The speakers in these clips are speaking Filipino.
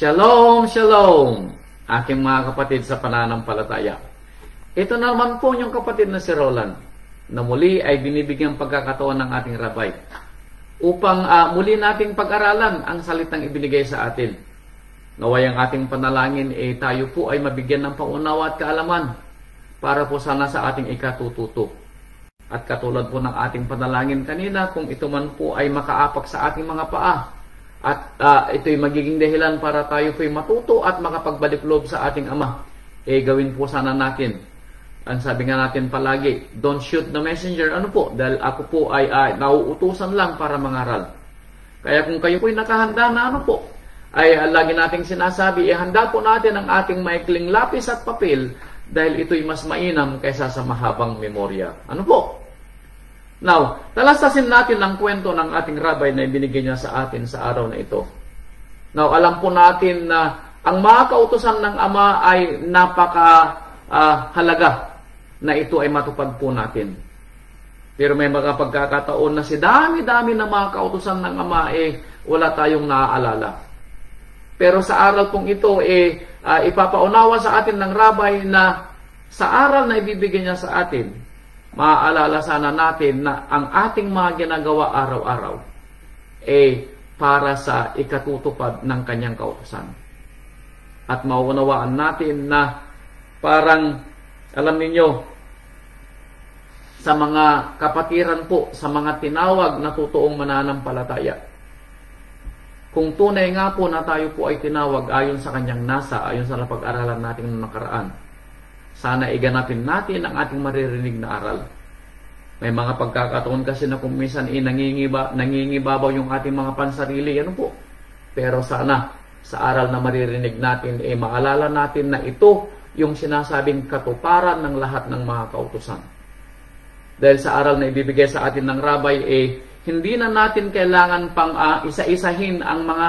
Shalom, shalom, aking mga kapatid sa pananampalataya. Ito naman po yung kapatid na si Roland, na muli ay binibigyang pagkakataon ng ating rabay upang muli nating pag-aralan ang salitang ibinigay sa atin. Naway ang ating panalangin tayo po ay mabigyan ng pangunawa at kaalaman para po sana sa ating ikatututo. At katulad po ng ating panalangin kanina, kung ito man po ay makaapak sa ating mga paa, at ito'y magiging dahilan para tayo po'y matuto at makapagbalik loob sa ating Ama, gawin po sana natin. Ang sabi nga natin palagi, don't shoot the messenger. Ano po? Dahil ako po ay nauutusan lang para mangaral. Kaya kung kayo po'y nakahanda na ay lagi nating sinasabi, ihanda po natin ang ating maikling lapis at papel dahil ito'y mas mainam kaysa sa mahabang memorya. Ano po? Now, talastasin natin ang kwento ng ating rabay na ibinigay niya sa atin sa araw na ito. Now, alam po natin na ang mga kautusan ng Ama ay napaka-halaga na ito ay matupad po natin. Pero may mga pagkakataon na si dami-dami ng mga kautusan ng Ama wala tayong naaalala. Pero sa aral pong ito ipapaunawa sa atin ng rabay na sa aral na ibibigay niya sa atin, maaalala sana natin na ang ating mga ginagawa araw-araw para sa ikatutupad ng kanyang kautusan. At maunawaan natin na parang, alam ninyo, sa mga kapatiran po, sa mga tinawag na totoong mananampalataya, kung tunay nga po na tayo po ay tinawag ayon sa kanyang nasa, ayon sa napag-aralan natin ng nakaraan, sana iganapin natin ang ating maririnig na aral. May mga pagkakataon kasi na kung minsan nangingibabaw yung ating mga pansarili, ano po. Pero sana sa aral na maririnig natin, maalala natin na ito yung sinasabing katuparan ng lahat ng mga kautusan. Dahil sa aral na ibibigay sa atin ng rabay, hindi na natin kailangan pang isa-isahin ang mga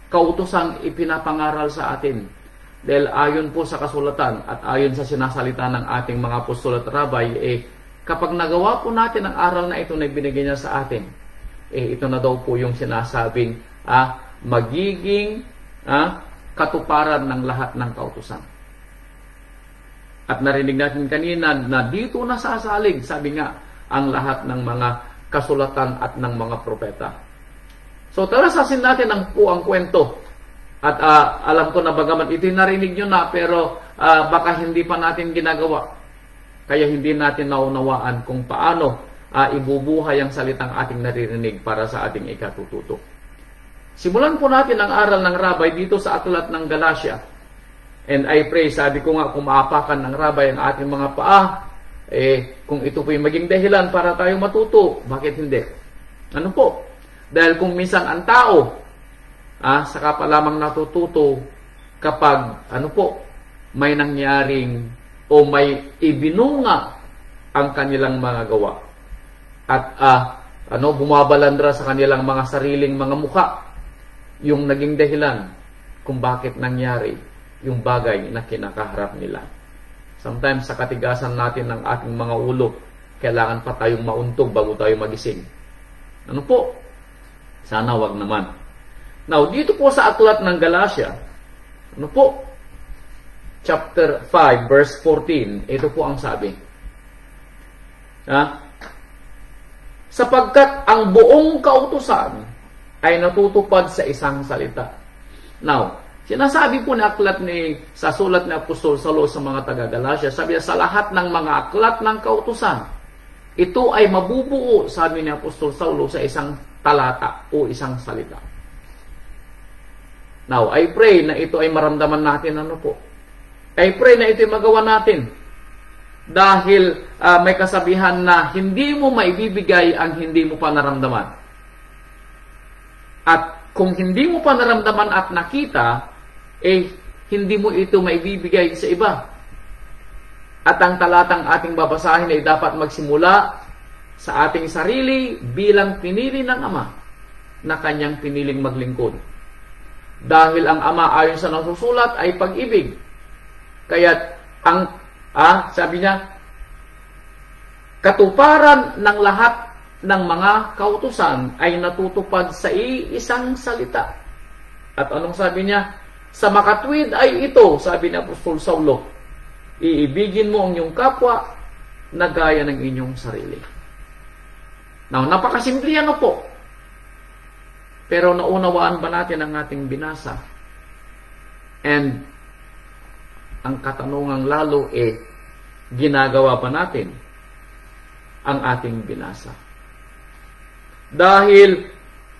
kautusang ipinapangaral sa atin. Dahil ayon po sa kasulatan at ayon sa sinasalita ng ating mga apostol at rabay, kapag nagawa po natin ang aral na ito na ibinigay niya sa atin, ito na daw po yung sinasabing magiging katuparan ng lahat ng kautusan. At narinig natin kanina na dito na sasalig, sabi nga, ang lahat ng mga kasulatan at ng mga propeta. So talasasin natin ang kwento. At alam ko na bagaman ito'y narinig nyo na, pero baka hindi pa natin ginagawa. Kaya hindi natin naunawaan kung paano ibubuhay ang salitang ating naririnig para sa ating ikatututo. Simulan po natin ang aral ng rabay dito sa aklat ng Galatia. And I pray, sabi ko nga, kung maapakan ng rabay ang ating mga paa, kung ito po'y maging dahilan para tayo matuto, bakit hindi? Ano po? Dahil kung minsan ang tao, saka pa lamang natututo kapag may nangyaring o may ibinunga ang kanilang mga gawa. At bumabalandra sa kanilang mga sariling mga mukha yung naging dahilan kung bakit nangyari yung bagay na kinakaharap nila. Sometimes sa katigasan natin ng ating mga ulo, kailangan pa tayong mauntog bago tayo magising. Ano po? Sana wag naman. Now, dito po sa aklat ng Galatia, chapter 5, verse 14, ito po ang sabi. Sapagkat ang buong kautusan ay natutupad sa isang salita. Now, sinasabi po na aklat sa sulat ni Apostol Saulo sa mga taga-Galatia, sabi niya, sa lahat ng mga aklat ng kautusan, ito ay mabubuo, sabi ni Apostol Saulo, sa isang talata o isang salita. Now, I pray na ito ay maramdaman natin I pray na ito ay magawa natin. Dahil may kasabihan na hindi mo maibibigay ang hindi mo pa naramdaman. At kung hindi mo pa naramdaman at nakita, hindi mo ito maibibigay sa iba. At ang talatang ating babasahin ay dapat magsimula sa ating sarili bilang pinili ng Ama na kanyang piniling maglingkod. Dahil ang Ama ayon sa nasusulat ay pag-ibig. Kaya sabi niya, katuparan ng lahat ng mga kautusan ay natutupad sa iisang salita. At anong sabi niya? Sa makatwid ay ito, sabi ni Apostol Saulo, iibigin mo ang iyong kapwa na gaya ng inyong sarili. Now, napakasimple yan po. Pero naunawaan ba natin ang ating binasa? And ang katanungang lalo ginagawa pa natin ang ating binasa. Dahil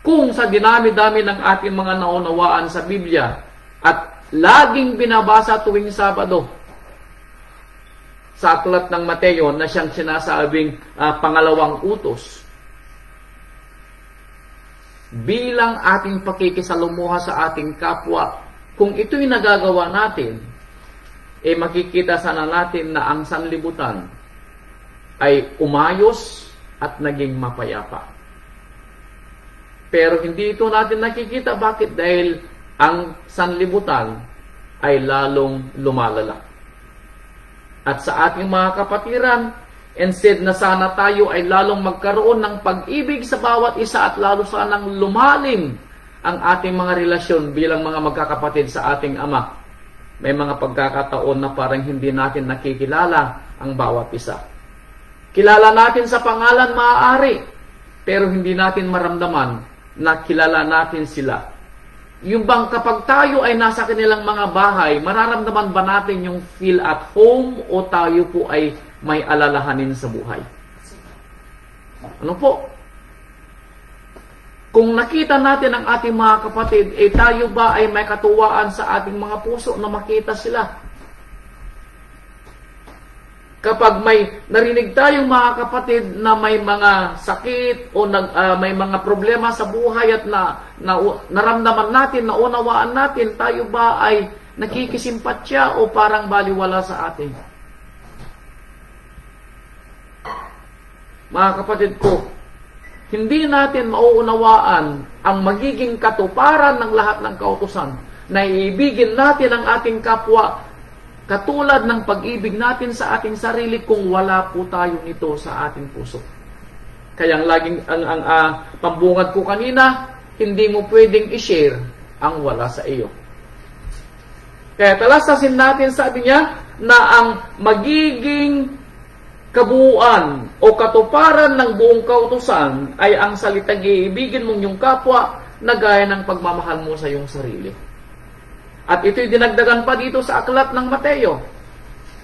kung sa dinami-dami ng ating mga naunawaan sa Biblia at laging binabasa tuwing Sabado sa aklat ng Mateo na siyang sinasabing pangalawang utos, bilang ating pakikisalumuha sa ating kapwa, kung ito'y nagagawa natin, makikita sana natin na ang sanlibutan ay umayos at naging mapayapa. Pero hindi ito natin nakikita. Bakit? Dahil ang sanlibutan ay lalong lumalala. At sa ating mga kapatiran, instead na sana tayo ay lalong magkaroon ng pag-ibig sa bawat isa at lalo sanang lumalim ang ating mga relasyon bilang mga magkakapatid sa ating Ama, may mga pagkakataon na parang hindi natin nakikilala ang bawat isa. Kilala natin sa pangalan maaari, pero hindi natin maramdaman na kilala natin sila. Yung bang kapag tayo ay nasa kanilang mga bahay, mararamdaman ba natin yung feel at home o tayo po ay may alalahanin sa buhay? Ano po? Kung nakita natin ang ating mga kapatid, tayo ba ay may katuwaan sa ating mga puso na makita sila? Kapag may narinig tayong mga kapatid na may mga sakit o may mga problema sa buhay at naramdaman natin, naunawaan natin, tayo ba ay nakikisimpatya o parang baliwala sa atin? Mga kapatid ko, hindi natin mauunawaan ang magiging katuparan ng lahat ng kautusan na iibigin natin ang ating kapwa katulad ng pag-ibig natin sa ating sarili kung wala po tayo nito sa ating puso. Kaya laging ang pambungad ko kanina, hindi mo pwedeng i-share ang wala sa iyo. Kaya talastasin natin, sabi niya, na ang magiging kabuuan o katuparan ng buong kautusan ay ang salitang iibigin mong yung kapwa na gaya ng pagmamahal mo sa iyong sarili. At ito'y dinagdagan pa dito sa aklat ng Mateo.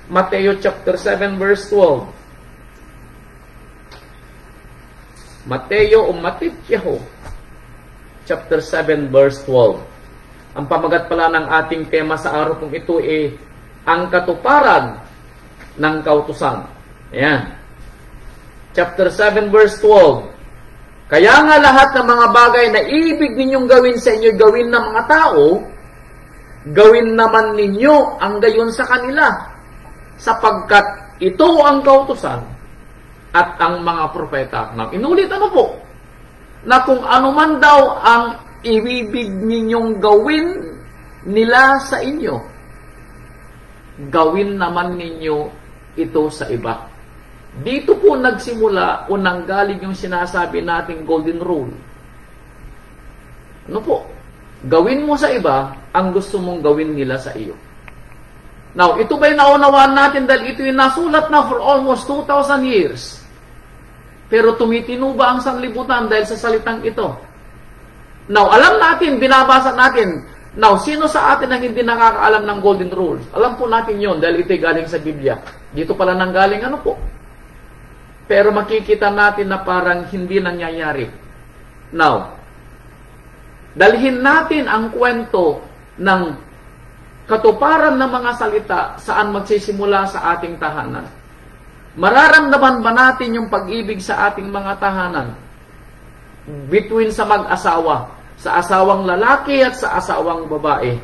Mateo chapter 7 verse 12. Mateo o Matityaho chapter 7 verse 12. Ang pamagat pala ng ating tema sa araw kong ito ang katuparan ng kautusan. Ayan. Chapter 7 verse 12. Kaya nga lahat ng mga bagay na ibig ninyong gawin sa inyo, gawin ng mga tao, gawin naman ninyo ang gayon sa kanila, sapagkat ito ang kautusan at ang mga propeta. Now, inulit ano po? Na kung ano man daw ang ibig ninyong gawin nila sa inyo, gawin naman ninyo ito sa iba. Dito po nagsimula o nanggaling yung sinasabi nating golden rule. Ano po? Gawin mo sa iba ang gusto mong gawin nila sa iyo. Now, ito ba'y naunawaan natin dahil ito yung nasulat na for almost 2,000 years. Pero tumitino ba ang sanlibutan dahil sa salitang ito? Now, alam natin, binabasa natin. Now, sino sa atin ang hindi nakakaalam ng golden rules? Alam po natin yon dahil ito'y galing sa Biblia. Dito pala nanggaling ano po? Pero makikita natin na parang hindi nangyayari. Now, dalhin natin ang kwento ng katuparan ng mga salita saan magsisimula sa ating tahanan. Mararamdaman ba natin yung pag-ibig sa ating mga tahanan? Between sa mag-asawa, sa asawang lalaki at sa asawang babae.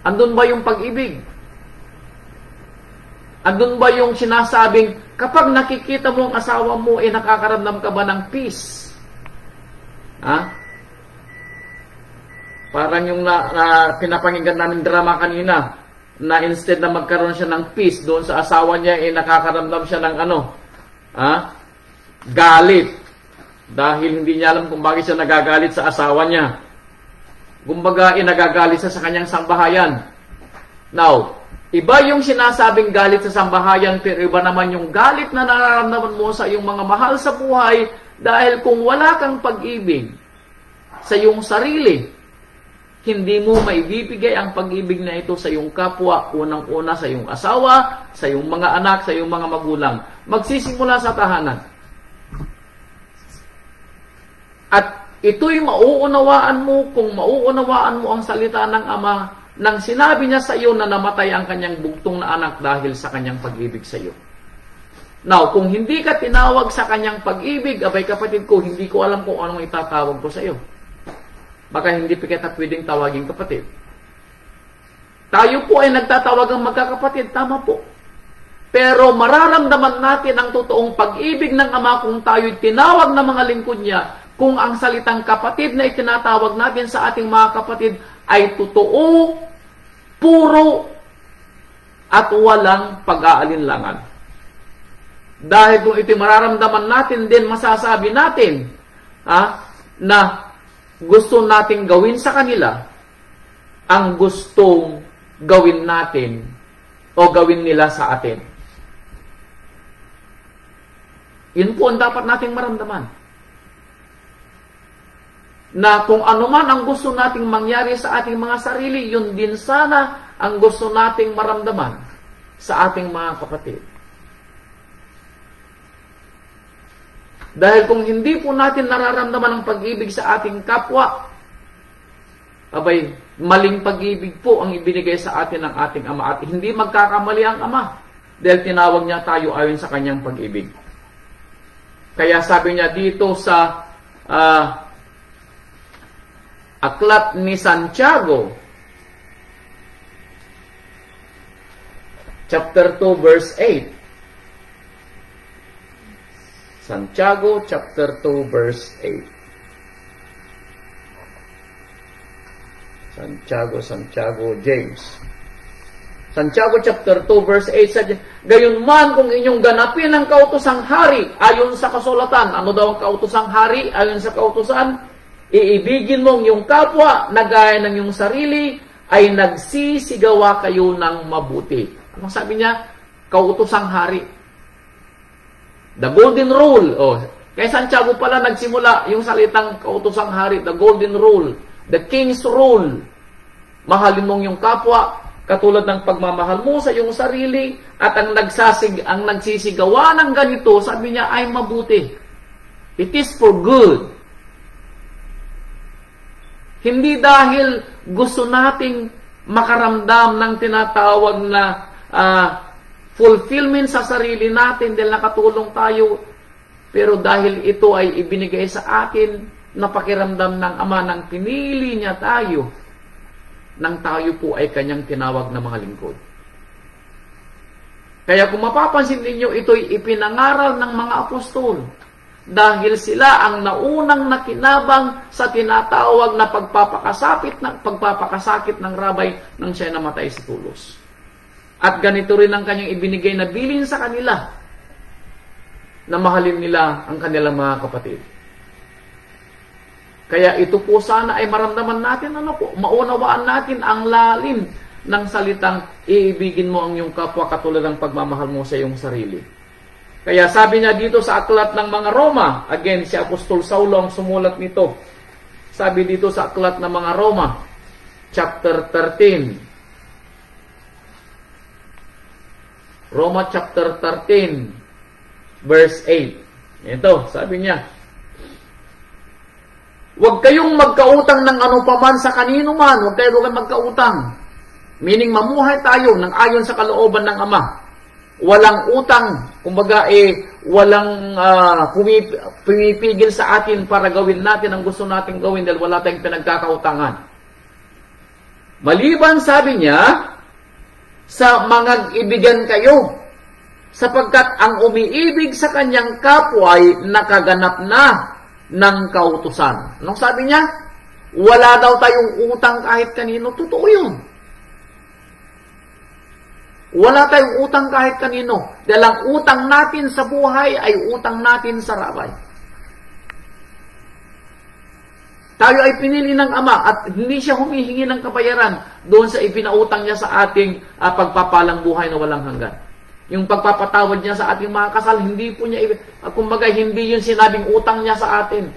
Andun ba yung pag-ibig? Andun ba yung sinasabing, kapag nakikita mo ang asawa mo, nakakaramdam ka ba ng peace? Ha? Parang yung pinapakinggan namin drama kanina, na instead na magkaroon siya ng peace doon sa asawa niya, nakakaramdam siya ng galit. Dahil hindi niya alam kung bakit siya nagagalit sa asawa niya. Kumbaga, nagagalit sa kanyang sambahayan. Now, iba yung sinasabing galit sa sambahayan, pero iba naman yung galit na nararamdaman mo sa iyong mga mahal sa buhay dahil kung wala kang pag-ibig sa iyong sarili, hindi mo maibibigay ang pag-ibig na ito sa iyong kapwa, unang-una sa iyong asawa, sa iyong mga anak, sa iyong mga magulang. Magsisimula sa tahanan. At ito'y mauunawaan mo kung mauunawaan mo ang salita ng Ama nang sinabi niya sa iyo na namatay ang kanyang bugtong na anak dahil sa kanyang pag-ibig sa iyo. Now, kung hindi ka tinawag sa kanyang pag-ibig, abay kapatid ko, hindi ko alam kung anong itatawag ko sa iyo. Baka hindi pa kita pwedeng tawaging kapatid. Tayo po ay nagtatawag ang magkakapatid, tama po. Pero mararamdaman natin ang totoong pag-ibig ng Ama kung tayo'y tinawag na mga lingkod niya, kung ang salitang kapatid na itinatawag natin sa ating mga kapatid ay totoo, puro, at walang pag-aalinlangan. Dahil kung ito mararamdaman natin din, masasabi natin na gusto nating gawin sa kanila ang gustong gawin natin o gawin nila sa atin. Yun po ang dapat nating maramdaman. Na kung ano man ang gusto nating mangyari sa ating mga sarili, yun din sana ang gusto nating maramdaman sa ating mga kapatid. Dahil kung hindi po natin nararamdaman ang pag-ibig sa ating kapwa, abay, maling pag-ibig po ang ibinigay sa atin ng ating Ama. At hindi magkakamali ang Ama dahil tinawag niya tayo ayon sa kanyang pag-ibig. Kaya sabi niya dito sa Aklat ni Santiago, chapter 2, verse 8. Santiago, chapter 2, verse 8. Santiago, James. Santiago, chapter 2, verse 8. Sabi, gayon man kung inyong ganapin ang kautosang hari, ayon sa kasulatan. Ano daw ang kautosang hari? Ayon sa kautosan, iibigin mong iyong kapwa na gaya ng iyong sarili, ay nagsisigawa kayo ng mabuti. Anong sabi niya? Kautosang hari. The golden rule. Kay Santiago pala nagsimula yung salitang kautosang hari, the golden rule, the king's rule. Mahalin mong yung kapwa, katulad ng pagmamahal mo sa iyong sarili, at ang nagsisigawa ng ganito, sabi niya, ay mabuti. It is for good. Hindi dahil gusto nating makaramdam ng tinatawag na fulfillment sa sarili natin dahil nakatulong tayo, pero dahil ito ay ibinigay sa atin na pakiramdam ng Ama nang pinili niya tayo nang tayo po ay kanyang tinawag na mga lingkod. Kaya kung mapapansin ninyo, ito'y ipinangaral ng mga apostol dahil sila ang naunang nakinabang sa tinatawag na pagpapakasakit ng rabay nang siya namatay sa tulos. At ganito rin ang kanyang ibinigay na bilin sa kanila na mahalin nila ang kanilang mga kapatid. Kaya ito po sana ay maramdaman natin, maunawaan natin ang lalim ng salitang iibigin mo ang iyong kapwa katulad ng pagmamahal mo sa iyong sarili. Kaya sabi niya dito sa Aklat ng mga Roma, again, si Apostol Saulo ang sumulat nito. Sabi dito sa Aklat ng mga Roma, chapter 13, Roma chapter 13, verse 8. Ito, sabi niya, huwag kayong magkautang ng ano paman sa kanino man, huwag kayong magkautang. Meaning, mamuhay tayo ng ayon sa kalooban ng Ama. Walang utang, kumbaga walang pumipigil sa atin para gawin natin ang gusto natin gawin dahil wala tayong pinagkakautangan. Maliban, sabi niya, sa mga ibigan kayo, sapagkat ang umiibig sa kanyang kapwa ay nakaganap na ng kautusan. Anong sabi niya? Wala daw tayong utang kahit kanino. Totoo yun. Wala tayong utang kahit kanino. Dahil ang utang natin sa buhay ay utang natin sa rabay. Tayo ay pinili ng Ama at hindi siya humihingi ng kabayaran doon sa ipinautang niya sa ating pagpapalang buhay na walang hanggan. Yung pagpapatawad niya sa ating mga kasal, hindi po niya, kumbaga, hindi yun sinabing utang niya sa atin.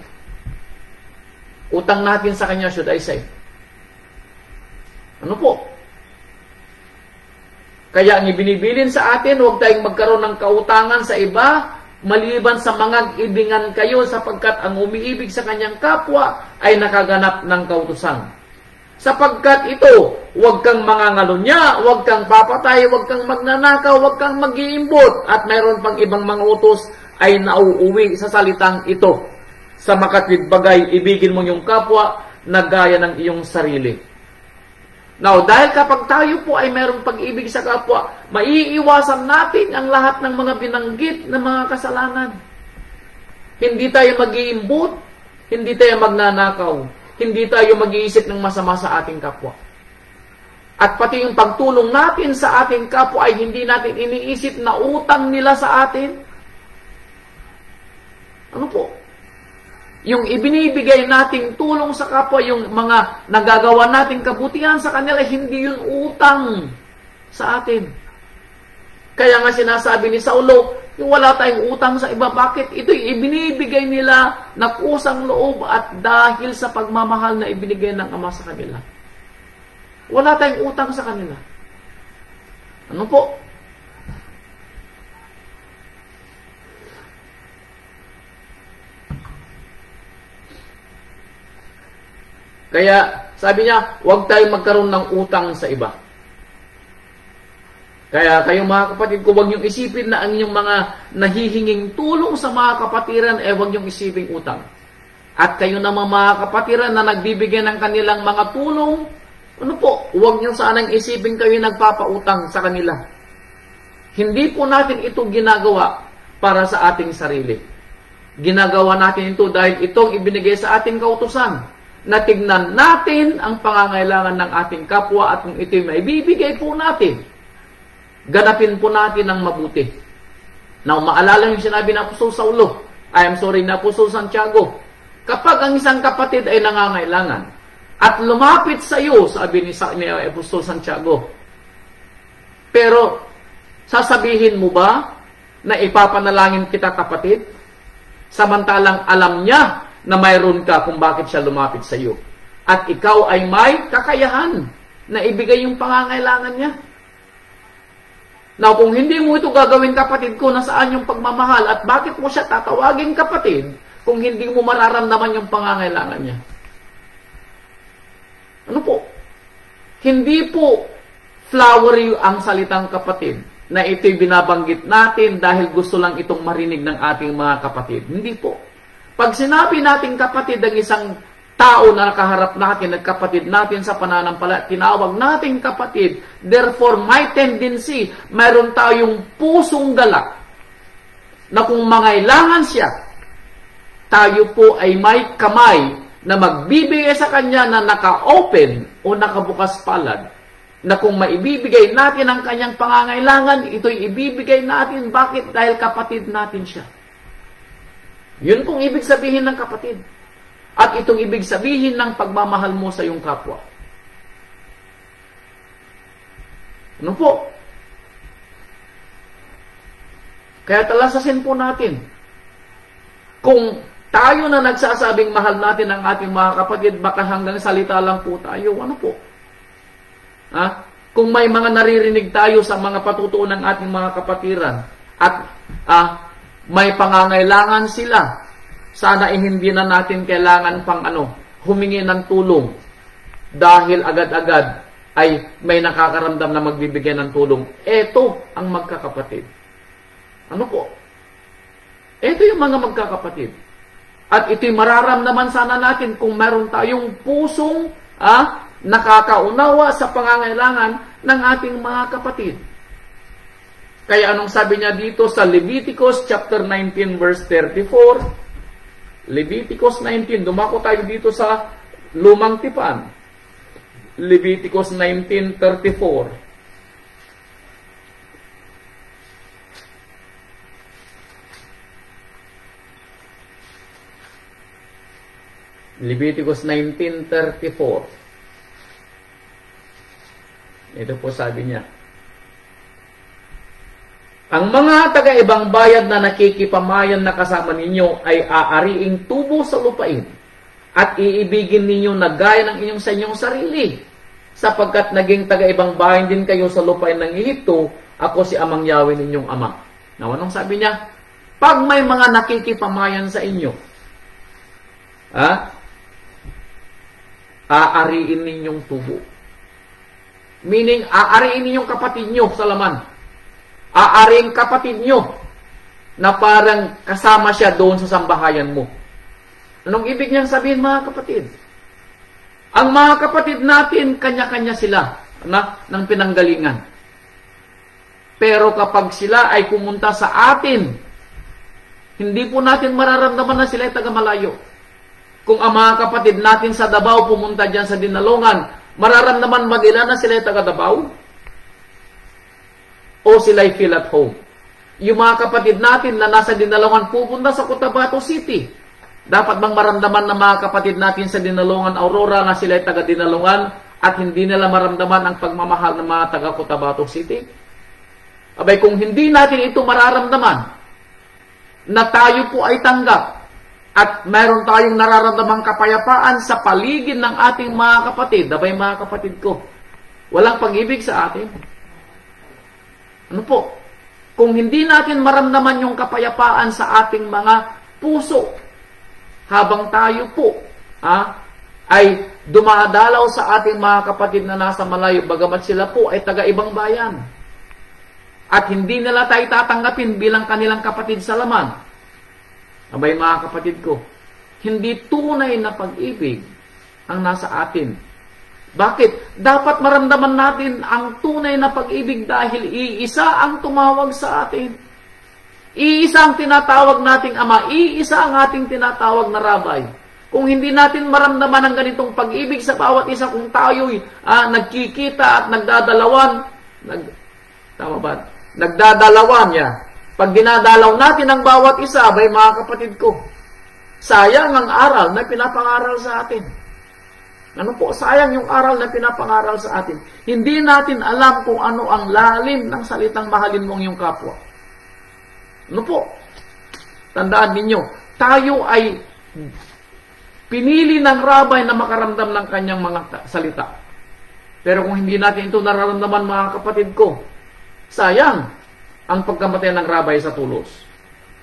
Utang natin sa Kanya, should I say. Ano po? Kaya ang ibinibilin sa atin, huwag tayong magkaroon ng kautangan sa iba, maliban sa mga ibingan kayo, sapagkat ang umiibig sa kanyang kapwa ay nakaganap ng kautusan. Sapagkat ito, huwag kang mangangalunya, huwag kang papatay, huwag kang magnanakaw, huwag kang mag-iimbot, at mayroon pang ibang mga utos ay nauuwi sa salitang ito. Sa makatwid bagay, ibigin mo yung kapwa na gaya ng iyong sarili. Now, dahil kapag tayo po ay mayroong pag-ibig sa kapwa, maiiwasan natin ang lahat ng mga binanggit na mga kasalanan. Hindi tayo mag-iimbot, hindi tayo magnanakaw, hindi tayo mag-iisip ng masama sa ating kapwa. At pati yung pagtulong natin sa ating kapwa ay hindi natin iniisip na utang nila sa atin. Ano po? Yung ibinibigay nating tulong sa kapwa, yung mga nagagawa nating kabutihan sa kanila, hindi yun utang sa atin. Kaya nga sinasabi ni Saulo, yung wala tayong utang sa iba. Bakit? Ito'y ibinibigay nila na kusang loob at dahil sa pagmamahal na ibinigay ng Ama sa kanila. Wala tayong utang sa kanila. Ano po? Kaya, sabi niya, huwag tayong magkaroon ng utang sa iba. Kaya kayong mga kapatid ko, huwag niyong isipin na ang inyong mga nahihinging tulong sa mga kapatiran, huwag niyong isipin utang. At kayo naman mga kapatiran na nagbibigay ng kanilang mga tulong, ano po, huwag niyong sanang isipin kayo nagpapautang sa kanila. Hindi po natin ito ginagawa para sa ating sarili. Ginagawa natin ito dahil itong ibinigay sa ating kautusan. Natignan natin ang pangangailangan ng ating kapwa at kung ito'y maibibigay po natin, ganapin po natin ang mabuti. Now, maalala yung sinabi ng Apostol Saulo, na Apostol Santiago, kapag ang isang kapatid ay nangangailangan at lumapit sa iyo, sabi ni Apostol Santiago, pero sasabihin mo ba na ipapanalangin kita kapatid? Samantalang alam niya na mayroon ka kung bakit siya lumapit sa iyo. At ikaw ay may kakayahan na ibigay yung pangangailangan niya. Now, kung hindi mo ito gagawin kapatid ko, nasaan yung pagmamahal at bakit mo siya tatawagin kapatid kung hindi mo mararamdaman yung pangangailangan niya? Ano po? Hindi po flowery ang salitang kapatid na ito'y binabanggit natin dahil gusto lang itong marinig ng ating mga kapatid. Hindi po. Pag sinabi natin kapatid ang isang tao na nakaharap natin at kapatid natin sa pananampalataya, tinawag natin kapatid, therefore my tendency, mayroon tayong pusong galak na kung mangailangan siya, tayo po ay may kamay na magbibigay sa kanya na naka-open o nakabukas palad, na kung maibibigay natin ang kanyang pangangailangan, ito'y ibibigay natin. Bakit? Dahil kapatid natin siya. Yun pong ibig sabihin ng kapatid. At itong ibig sabihin ng pagmamahal mo sa iyong kapwa. Ano po? Kaya talasasin po natin. Kung tayo na nagsasabing mahal natin ang ating mga kapatid, baka hanggang salita lang po tayo. Ano po? Kung may mga naririnig tayo sa mga patutuon ng ating mga kapatiran at may pangangailangan sila, sana hindi na natin kailangan pang humingi ng tulong dahil agad-agad ay may nakakaramdam na magbibigay ng tulong. Ito ang magkakapatid. Ano po? Ito yung mga magkakapatid. At ito'y mararamdaman sana natin kung meron tayong pusong nakakaunawa sa pangangailangan ng ating mga kapatid. Kaya anong sabi niya dito sa Leviticus chapter 19 verse 34? Leviticus 19, dumako tayo dito sa Lumang Tipan. Leviticus 19:34. Leviticus 19:34. Ito po sabi niya. Ang mga taga-ibang bayad na nakikipamayan na kasama ninyo ay aariing tubo sa lupain at iibigin ninyo na gaya ng inyong sa inyong sarili, sapagkat naging taga-ibang bayan din kayo sa lupain ng Ehipto, ako si Amang Yahweh ninyong ama. Now, anong sabi niya? Pag may mga nakikipamayan sa inyo, aariin ninyong tubo. Meaning, aariin ninyong kapatid nyo sa laman. Aariin kapatid nyo na parang kasama siya doon sa sambahayan mo. Anong ibig niyang sabihin, mga kapatid? Ang mga kapatid natin, kanya-kanya sila ng pinanggalingan. Pero kapag sila ay pumunta sa atin, hindi po natin mararamdaman na sila ay taga-malayo. Kung ang mga kapatid natin sa Davao pumunta dyan sa Dinalongan, mararamdaman ba nila na sila ay taga-Davao? O sila ay feel at home? Yung mga kapatid natin na nasa Dinalongan pupunta sa Cotabato City, dapat bang maramdaman ng mga kapatid natin sa Dinalongan, Aurora, na sila ay taga-Dinalongan at hindi nila maramdaman ang pagmamahal ng mga taga-Cotabato City? Abay, kung hindi natin ito mararamdaman, na tayo po ay tanggap at mayroon tayong nararamdamang kapayapaan sa paligid ng ating mga kapatid, abay mga kapatid ko, walang pag-ibig sa atin. Ano po? Kung hindi natin maramdaman yung kapayapaan sa ating mga puso, habang tayo po ay dumadalaw sa ating mga kapatid na nasa malayo, bagamat sila po ay taga-ibang bayan, at hindi nila tayo tatanggapin bilang kanilang kapatid sa laman, abay mga kapatid ko, hindi tunay na pag-ibig ang nasa atin. Bakit? Dapat maramdaman natin ang tunay na pag-ibig dahil iisa ang tumawag sa atin. Iisa ang tinatawag nating Ama. Iisa ang ating tinatawag na Rabay. Kung hindi natin maramdaman ang ganitong pag-ibig sa bawat isa, kung tayo'y nagkikita at nagdadalawan, nagdadalawan niya. Pag dinadalaw natin ang bawat isa, abay mga kapatid ko, sayang ang aral na pinapangaral sa atin. Ano po? Sayang yung aral na pinapangaral sa atin. Hindi natin alam kung ano ang lalim ng salitang mahalin mong yung kapwa. Ano po? Tandaan ninyo, tayo ay pinili ng Rabay na makaramdam ng kanyang mga salita. Pero kung hindi natin ito nararamdaman, mga kapatid ko, sayang ang pagkamatay ng Rabay sa tulos.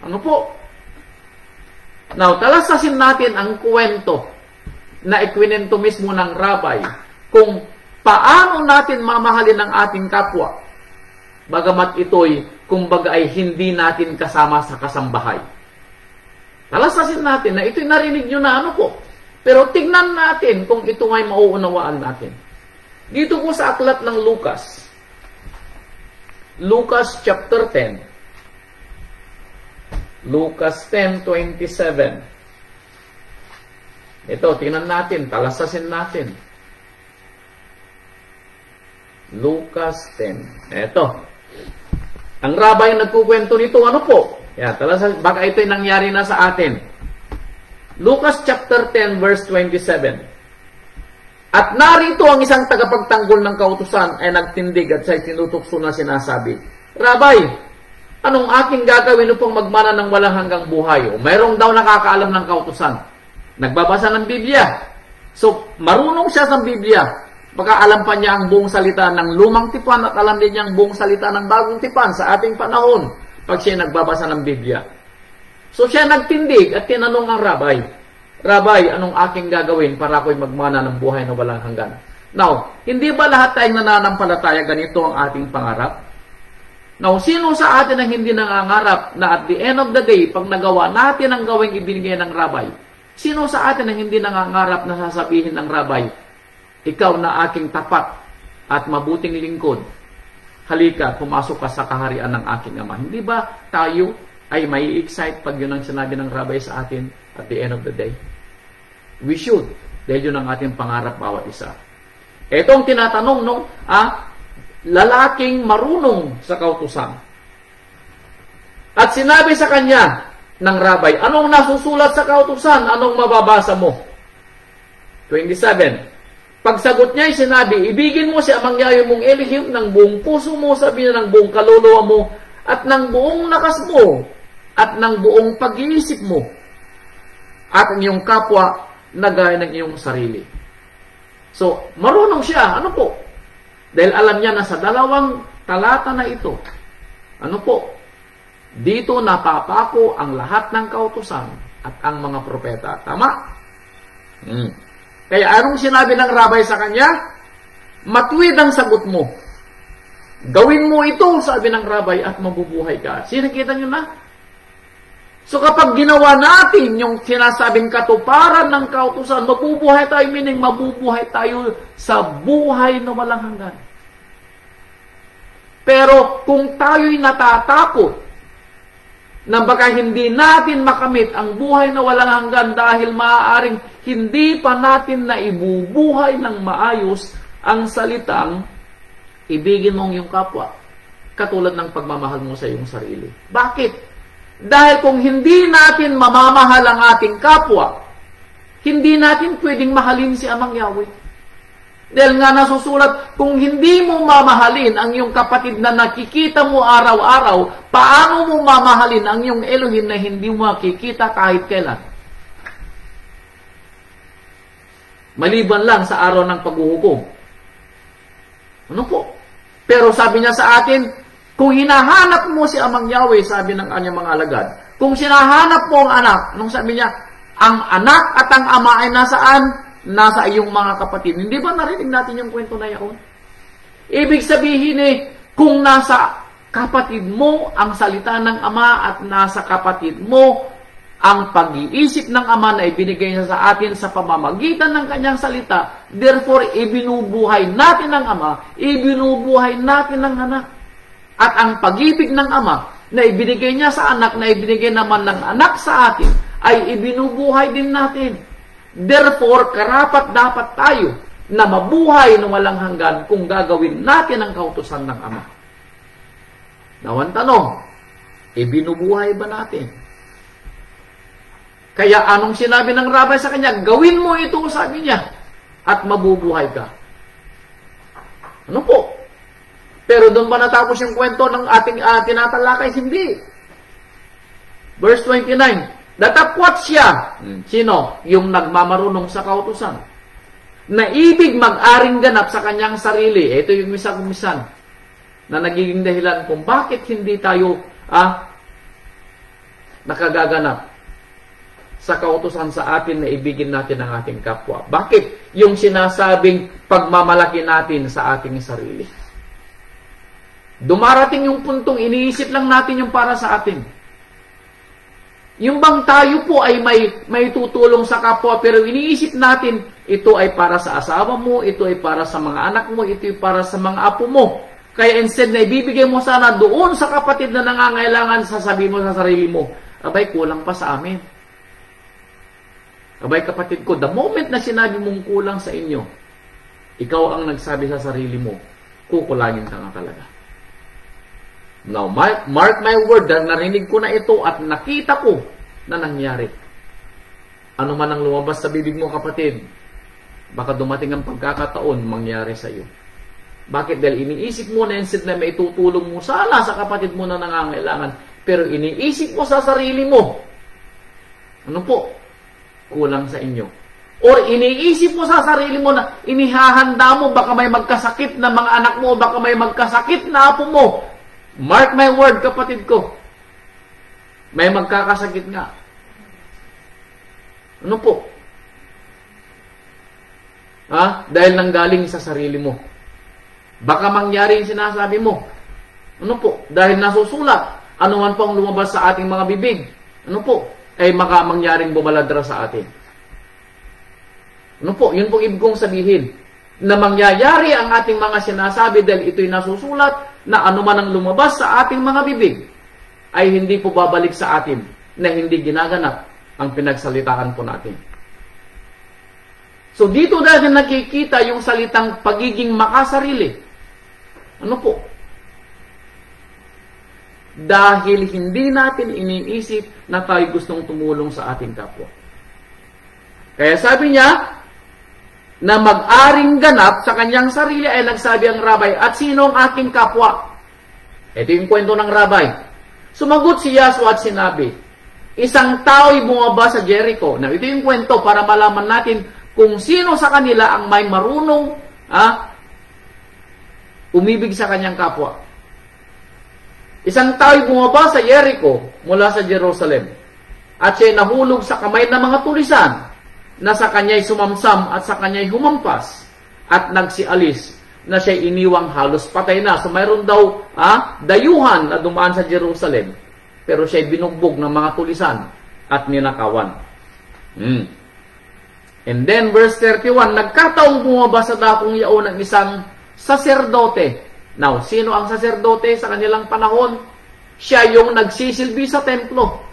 Ano po? Now, talasasin natin ang kwento na ikwinento mismo ng Rabay kung paano natin mamahalin ang ating kapwa, bagamat ito'y kumbaga ay hindi natin kasama sa kasambahay. Talasasin natin na ito'y narinig nyo na ano po, pero tingnan natin kung ito ay mauunawaan natin. Dito po sa aklat ng Lucas, Lucas chapter 10, Lucas 10:27. Ito, tingnan natin, talasasin natin. Lucas 10. Ito. Ang Rabay nagkukwento nito, ano po? Yan, talasasin, baka ito'y nangyari na sa atin. Lucas chapter 10 verse 27. At narito ang isang tagapagtanggol ng kautusan ay nagtindig at siya'y tinutokso na sinasabi, Rabay, anong aking gagawin upang magmana ng walang hanggang buhay? O mayroong daw nakakaalam ng kautusan. Nagbabasa ng Biblia. So, marunong siya sa Biblia. Baka alam pa niya ang buong salita ng lumang tipan at alam din niya ang buong salita ng bagong tipan sa ating panahon pag siya nagbabasa ng Biblia. So, siya nagtindig at tinanong ang Rabay, Rabay, anong aking gagawin para ako'y magmana ng buhay na walang hanggan? Now, hindi ba lahat tayong nananampalataya ganito ang ating pangarap? Now, sino sa atin ang hindi nangangarap na at the end of the day, pag nagawa natin ang gawing ibinigay ng Rabay, sino sa atin ang hindi nangangarap na sasabihin ng Rabay, ikaw na aking tapat at mabuting lingkod, halika, pumasok ka sa kaharian ng aking Ama. Hindi ba tayo ay may excite pag yun ang sinabi ng Rabay sa atin at the end of the day? We should, dahil yun ang ating pangarap bawat isa. Ito ang tinatanong nung lalaking marunong sa kautusan. At sinabi sa kanya ng Rabay, anong nasusulat sa kautusan? Anong mababasa mo? 27. Pagsagot niya ay sinabi, ibigin mo si amang yayo mong Elohim ng buong puso mo, sabi niya ng buong kaluluwa mo, at ng buong lakas mo, at ng buong pag-iisip mo, at ang iyong kapwa na gaya ng iyong sarili. So, marunong siya. Ano po? Dahil alam niya na sa 2 talata na ito, ano po? Dito napapako ang lahat ng kautusan at ang mga propeta. Tama? Kaya anong sinabi ng rabay sa kanya? Matuwid ang sagot mo. Gawin mo ito, sabi ng rabay, at mabubuhay ka. Sinakita nyo na? So kapag ginawa natin yung sinasabing katuparan ng kautusan, mabubuhay tayo, meaning mabubuhay tayo sa buhay na walang hanggan. Pero kung tayo'y natatakot na baka hindi natin makamit ang buhay na walang hanggan dahil maaaring hindi pa natin na ibubuhay ng maayos ang salitang ibigin mong iyong kapwa, katulad ng pagmamahal mo sa iyong sarili. Bakit? Dahil kung hindi natin mamamahal ang ating kapwa, hindi natin pwedeng mahalin si Amang Yahweh. Dahil nga nasusulat, kung hindi mo mamahalin ang iyong kapatid na nakikita mo araw-araw, paano mo mamahalin ang iyong Elohim na hindi mo makikita kahit kailan? Maliban lang sa araw ng paghuhukom. Ano po? Pero sabi niya sa atin, kung hinahanap mo si Amang Yahweh, sabi ng kanyang mga alagad, kung sinahanap mo ang anak, anong sabi niya? Ang anak at ang ama ay nasaan? Nasa iyong mga kapatid. Hindi ba narinig natin yung kwento na yaon? Ibig sabihin kung nasa kapatid mo ang salita ng ama at nasa kapatid mo ang pag-iisip ng ama na ibinigay niya sa atin sa pamamagitan ng kanyang salita, therefore, ibinubuhay natin ng ama, ibinubuhay natin ng anak. At ang pag-ibig ng ama na ibinigay niya sa anak, na ibinigay naman ng anak sa atin, ay ibinubuhay din natin. Therefore, karapat dapat tayo na mabuhay ng walang hanggan kung gagawin natin ang kautusan ng ama. Nawan tanong, ibinubuhay ba natin? Kaya anong sinabi ng rabay sa kanya? Gawin mo ito, sabi niya, at mabubuhay ka. Ano po? Pero doon ba natapos yung kwento ng ating tinatalakay? Hindi. Verse 29, datapwat siya. Sino? Yung nagmamarunong sa kautusan. Na ibig mag-aring ganap sa kanyang sarili. Ito yung misa-kumisan na nagiging dahilan kung bakit hindi tayo nakagaganap sa kautusan sa atin na ibigin natin ang ating kapwa. Bakit? Yung sinasabing pagmamalaki natin sa ating sarili. Dumarating yung puntong iniisip lang natin yung para sa atin. Yung bang tayo po ay may tutulong sa kapwa, pero iniisip natin, ito ay para sa asawa mo, ito ay para sa mga anak mo, ito ay para sa mga apo mo. Kaya instead na ibibigay mo sana doon sa kapatid na nangangailangan, sasabihin mo sa sarili mo, abay, kulang pa sa amin. Abay, kapatid ko, the moment na sinabi mong kulang sa inyo, ikaw ang nagsabi sa sarili mo, kukulangin ka nga talaga. Now, mark my word, dahil narinig ko na ito at nakita ko na nangyari. Ano man ang lumabas sa bibig mo, kapatid, baka dumating ang pagkakataon mangyari sa iyo. Bakit? Dahil iniisip mo na instead na may tutulong mo sana sa kapatid mo na nangangailangan, pero iniisip mo sa sarili mo, ano po? Kulang sa inyo. Or iniisip mo sa sarili mo na inihahanda mo, baka may magkasakit na mga anak mo, baka may magkasakit na apo mo. Mark my word, kapatid ko. May magkakasakit nga. Ano po? Dahil nanggaling sa sarili mo. Baka mangyari yung sinasabi mo. Ano po? Dahil nasusulat. Ano man pong lumabas sa ating mga bibig. Ano po? Ay mangyaring bumaladra sa atin. Ano po? Yun pong ibig kong sabihin. Na mangyayari ang ating mga sinasabi dahil ito'y nasusulat na anuman ang lumabas sa ating mga bibig ay hindi po babalik sa atin na hindi ginaganap ang pinagsalitaan po natin. So dito dahil nakikita yung salitang pagiging makasarili. Ano po? Dahil hindi natin iniisip na tayo gustong tumulong sa ating kapwa. Kaya sabi niya, na mag-aring ganap sa kanyang sarili ay nagsabi ang rabay, at sino ang aking kapwa? Ito yung kwento ng rabay. Sumagot si Yahshua at sinabi, isang tao'y bumaba sa Jericho. Now, ito yung kwento para malaman natin kung sino sa kanila ang may marunong umibig sa kanyang kapwa. Isang tao'y bumaba sa Jericho mula sa Jerusalem, at siya'y nahulog sa kamay ng mga tulisan, na sa kanya'y sumamsam at sa kanya'y humampas at nagsialis, na siya'y iniwang halos patay na. So mayroon daw dayuhan na dumaan sa Jerusalem, pero siya'y binugbog ng mga tulisan at ninakawan. And then verse 31, nagkataong bumaba sa dakong yaon ng isang saserdote. Now, sino ang saserdote sa kanilang panahon? Siya yung nagsisilbi sa templo.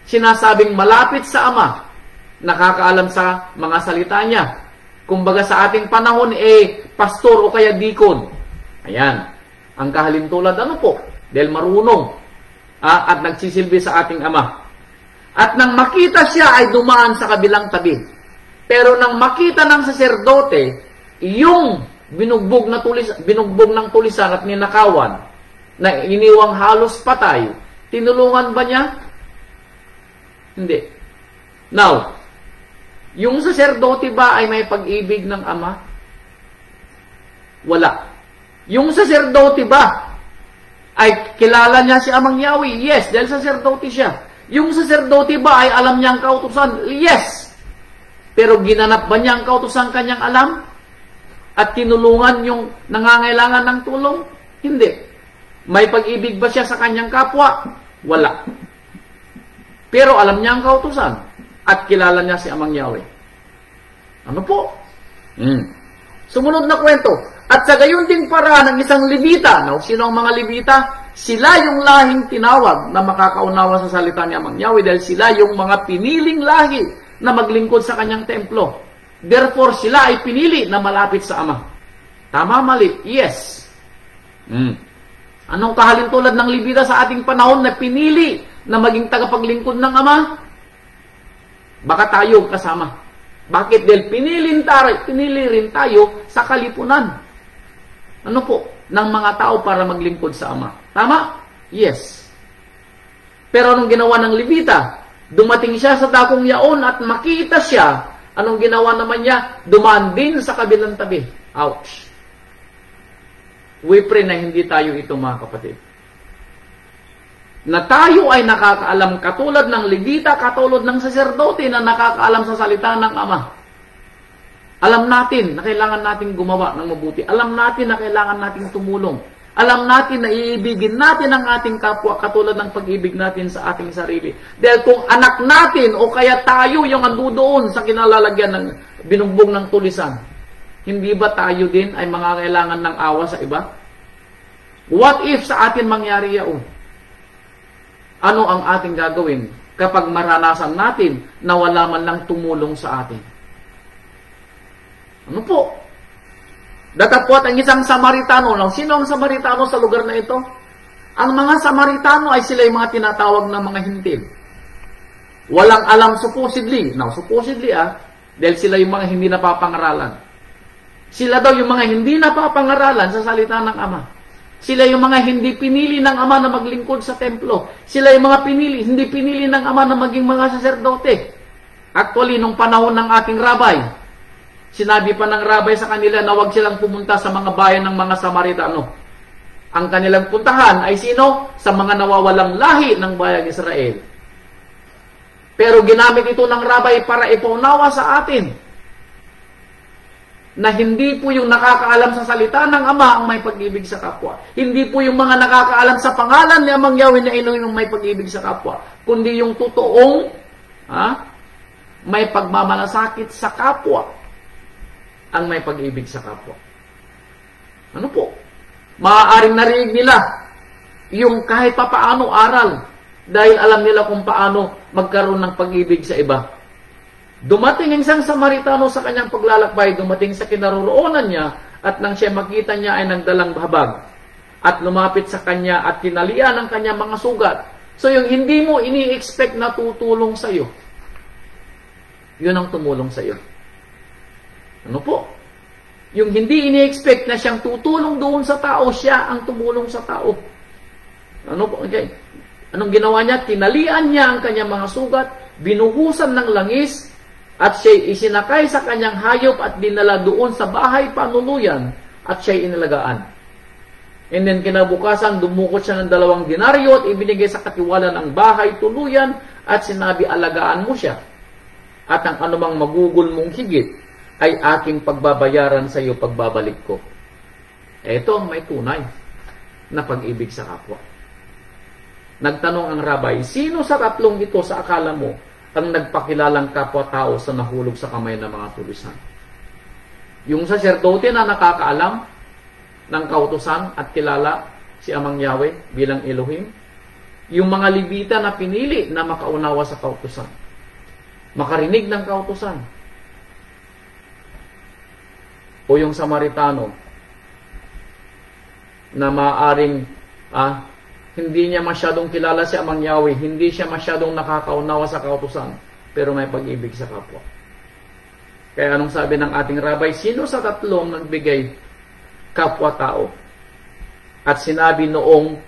Sinasabing malapit sa Ama, nakakaalam sa mga salita niya. Kumbaga sa ating panahon, pastor o kaya deacon. Ayan. Ang kahalintulad, ano po? Dahil marunong at nagsisilbi sa ating Ama. At nang makita siya ay dumaan sa kabilang tabi. Pero nang makita ng saserdote, yung binugbog ng tulisan at ninakawan, na iniwang halos patay, tinulungan ba niya? Hindi. Now, yung saserdote ba ay may pag-ibig ng Ama? Wala. Yung saserdote ba ay kilala niya si Amang Yahweh? Yes, dahil saserdote siya. Yung saserdote ba ay alam niya ang kautusan? Yes. Pero ginanap ba niya ang kautusan kanyang alam? At tinulungan yung nangangailangan ng tulong? Hindi. May pag-ibig ba siya sa kanyang kapwa? Wala. Pero alam niya ang kautusan at kilala niya si Amang Yahweh. Ano po? Sumunod na kwento. At sa gayon ding paraan ng isang Levita. Now, sino ang mga Levita? Sila yung lahing tinawag na makakaunawa sa salita ni Amang Yahweh dahil sila yung mga piniling lahi na maglingkod sa kanyang templo. Therefore, sila ay pinili na malapit sa Ama. Tama, mali? Yes. Anong kahalintulad ng Levita sa ating panahon na pinili na maging tagapaglingkod ng Ama? Baka tayo kasama. Bakit? Dahil pinili rin tayo sa kalipunan. Ano po? Ng mga tao para maglingkod sa Ama. Tama? Yes. Pero anong ginawa ng Levita? Dumating siya sa dakong yaon at makita siya. Anong ginawa naman niya? Dumaan din sa kabilang tabi. Ouch. We pray na hindi tayo ito, mga kapatid. Na tayo ay nakakaalam katulad ng Levita, katulad ng saserdote na nakakaalam sa salita ng Ama. Alam natin na kailangan natin gumawa ng mabuti. Alam natin na kailangan natin tumulong. Alam natin na iibigin natin ang ating kapwa katulad ng pag-ibig natin sa ating sarili. Dahil kung anak natin o kaya tayo yung andudoon sa kinalalagyan ng binugbog ng tulisan, hindi ba tayo din ay mangangailangan ng awa sa iba? What if sa atin mangyari yaon? Ano ang ating gagawin kapag maranasan natin na wala man lang tumulong sa atin? Ano po? Datapwat ang isang Samaritano. Now, sino ang Samaritano sa lugar na ito? Ang mga Samaritano ay sila yung mga tinatawag na mga hintil. Walang alam supposedly. Now, supposedly dahil sila yung mga hindi napapangaralan. Sila daw yung mga hindi napapangaralan sa salita ng Ama. Sila yung mga hindi pinili ng Ama na maglingkod sa templo. Sila yung mga hindi pinili ng Ama na maging mga saserdote. Actually, nung panahon ng aking rabay, sinabi pa ng rabay sa kanila na huwag silang pumunta sa mga bayan ng mga Samaritano. Ang kanilang puntahan ay sino? Sa mga nawawalang lahi ng bayang Israel. Pero ginamit ito ng rabay para ipaunawa sa atin na hindi po yung nakakaalam sa salita ng Ama ang may pag-ibig sa kapwa. Hindi po yung mga nakakaalam sa pangalan ni Amang Yahweh na yung may pag-ibig sa kapwa. Kundi yung totoong may pagmamalasakit sa kapwa ang may pag-ibig sa kapwa. Ano po? Maaaring narinig nila yung kahit papaano aral dahil alam nila kung paano magkaroon ng pag-ibig sa iba. Dumating ang isang Samaritano sa kanyang paglalakbay, dumating sa kinaroroonan niya at nang siya makita niya ay nagdalang habag at lumapit sa kanya at kinalian ang kanyang mga sugat. So yung hindi mo ini-expect na tutulong sa iyo, yun ang tumulong sa iyo. Ano po? Yung hindi ini-expect na siyang tutulong doon sa tao, siya ang tumulong sa tao. Ano po? Okay. Anong ginawa niya? Tinalian niya ang kanyang mga sugat, binuhusan ng langis, at siya isinakay sa kanyang hayop at dinala doon sa bahay panuluyan at siya inalagaan. And then kinabukasan, dumukot siya ng 2 denaryo at ibinigay sa katiwala ng bahay tuluyan at sinabi, alagaan mo siya. At ang anumang magugol mong higit ay aking pagbabayaran sa iyo pagbabalik ko. Ito ang may tunay na pag-ibig sa kapwa. Nagtanong ang rabay, sino sa 3 ito sa akala mo ang nagpakilalang kapwa-tao sa nahulog sa kamay ng mga tulisan? Yung saserdote na nakakaalam ng kautusan at kilala si Amang Yahweh bilang Elohim? Yung mga Levita na pinili na makaunawa sa kautusan, makarinig ng kautusan? O yung Samaritano na maaring hindi niya masyadong kilala si Amang Yahweh, hindi siya masyadong nakakaunawa sa kautusan, pero may pag-ibig sa kapwa. Kaya anong sabi ng ating rabay, sino sa 3 nagbigay kapwa-tao? At sinabi noong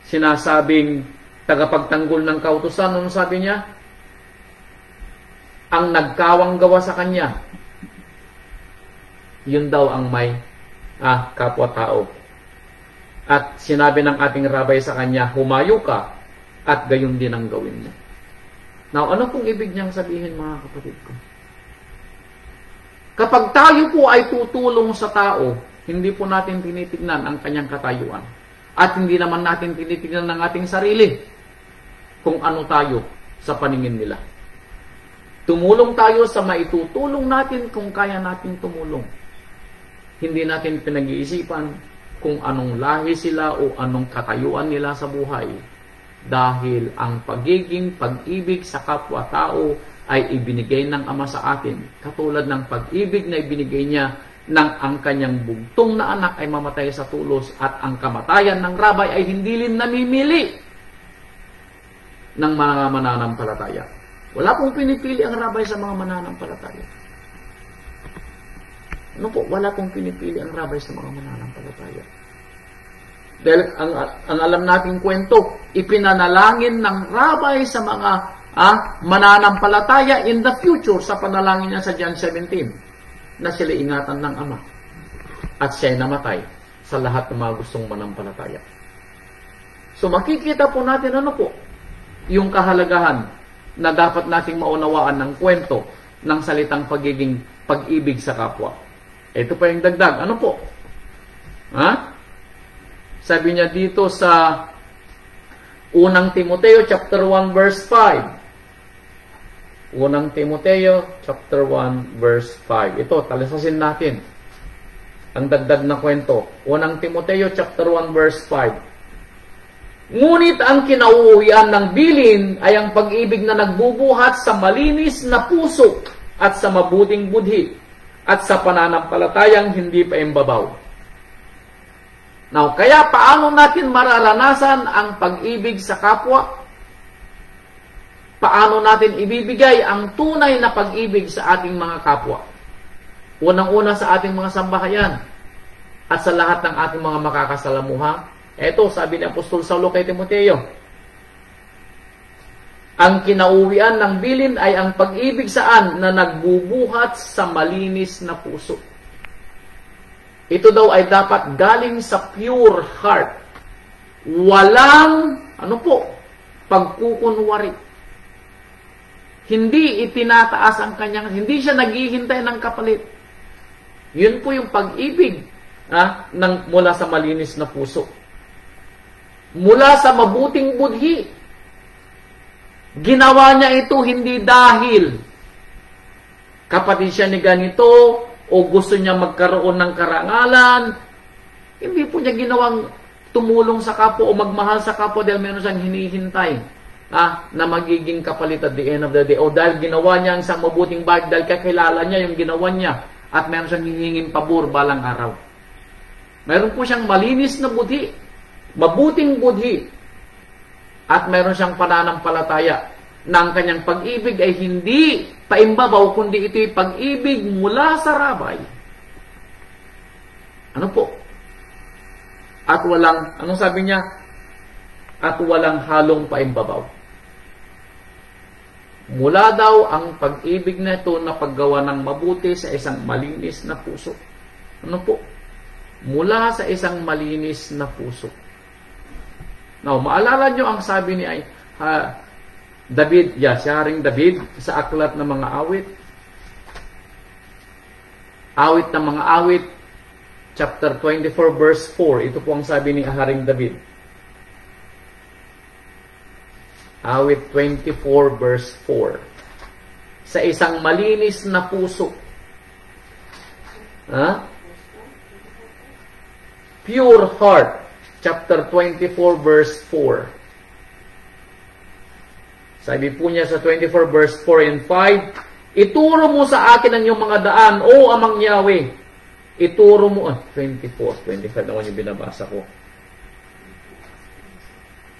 sinasabing tagapagtanggol ng kautusan, anong sabi niya? Ang nagkawang gawa sa kanya, yun daw ang may kapwa-tao. At sinabi ng ating rabay sa kanya, humayo ka at gayon din ang gawin mo. Now, ano pong ibig niyang sabihin, mga kapatid ko? Kapag tayo po ay tutulong sa tao, hindi po natin tinitignan ang kanyang katayuan. At hindi naman natin tinitignan ng ating sarili kung ano tayo sa paningin nila. Tumulong tayo sa maitutulong natin kung kaya natin tumulong. Hindi natin pinag-iisipan kung anong lahi sila o anong katayuan nila sa buhay. Dahil ang pagiging pag-ibig sa kapwa-tao ay ibinigay ng Ama sa atin. Katulad ng pag-ibig na ibinigay niya nang ang kanyang bugtong na anak ay mamatay sa tulos at ang kamatayan ng rabay ay hindi rin namimili ng mga mananampalataya. Wala pong pinipili ang rabay sa mga mananampalataya. Ano po? Wala pong pinipili ang rabay sa mga mananampalataya. Dahil ang alam nating kwento, ipinanalangin ng rabay sa mga mananampalataya in the future sa panalangin niya sa John 17 na sila ingatan ng Ama. At siya'y namatay sa lahat ng mga gustong manampalataya. So makikita po natin yung kahalagahan na dapat nating maunawaan ng kwento ng salitang pagiging pag-ibig sa kapwa. Ito pa yung dagdag. Ano po? Sabi niya dito sa 1 Timoteo chapter 1 verse 5. 1 Timoteo chapter 1 verse 5. Ito, talisasin natin ang dagdag na kwento. 1 Timoteo chapter 1 verse 5. Ngunit ang kinauuwian ng bilin ay ang pag-ibig na nagbubuhat sa malinis na puso at sa mabuting budhi at sa pananampalatayang hindi pa imbabaw. Now, kaya paano natin mararanasan ang pag-ibig sa kapwa? Paano natin ibibigay ang tunay na pag-ibig sa ating mga kapwa? Unang-una sa ating mga sambahayan at sa lahat ng ating mga makakasalamuha. Ito, sabi ni Apostol Saulo kay Timoteo, ang kinauwian ng bilin ay ang pag-ibig saan na nagbubuhat sa malinis na puso. Ito daw ay dapat galing sa pure heart. Walang, pagkukunwari. Hindi itinataas ang kanyang, hindi siya naghihintay ng kapalit. Yun po yung pag-ibig mula sa malinis na puso. Mula sa mabuting budhi. Ginawa niya ito hindi dahil kapatid siya ni ganito o gusto niya magkaroon ng karangalan. Hindi po niya ginawang tumulong sa kapwa o magmahal sa kapwa dahil meron siyang hinihintay na magiging kapalit at the end of the day. O dahil ginawa niya ang isang mabuting bagay, dahil kakilala niya yung ginawa niya at meron siyang hihinging pabor balang araw. Meron po siyang malinis na budhi, mabuting budhi, at meron siyang pananampalataya na ang kanyang pag-ibig ay hindi paimbabaw, kundi ito'y pag-ibig mula sa rabay. Ano po? At walang, anong sabi niya? At walang halong paimbabaw. Mula daw ang pag-ibig na ito na paggawa ng mabuti sa isang malinis na puso. Ano po? Mula sa isang malinis na puso. Now, maalala nyo ang sabi ni David, si Haring David, sa aklat ng mga awit. Awit ng mga awit, chapter 24, verse 4. Ito po ang sabi ni Haring David. Awit 24, verse 4. Sa isang malinis na puso. Pure heart. Chapter 24, verse 4. Sabi po niya sa 24, verse 4 and 5, ituro mo sa akin ang iyong mga daan, O Amang Yahweh. Ituro mo, 24, 25 naman yung binabasa ko.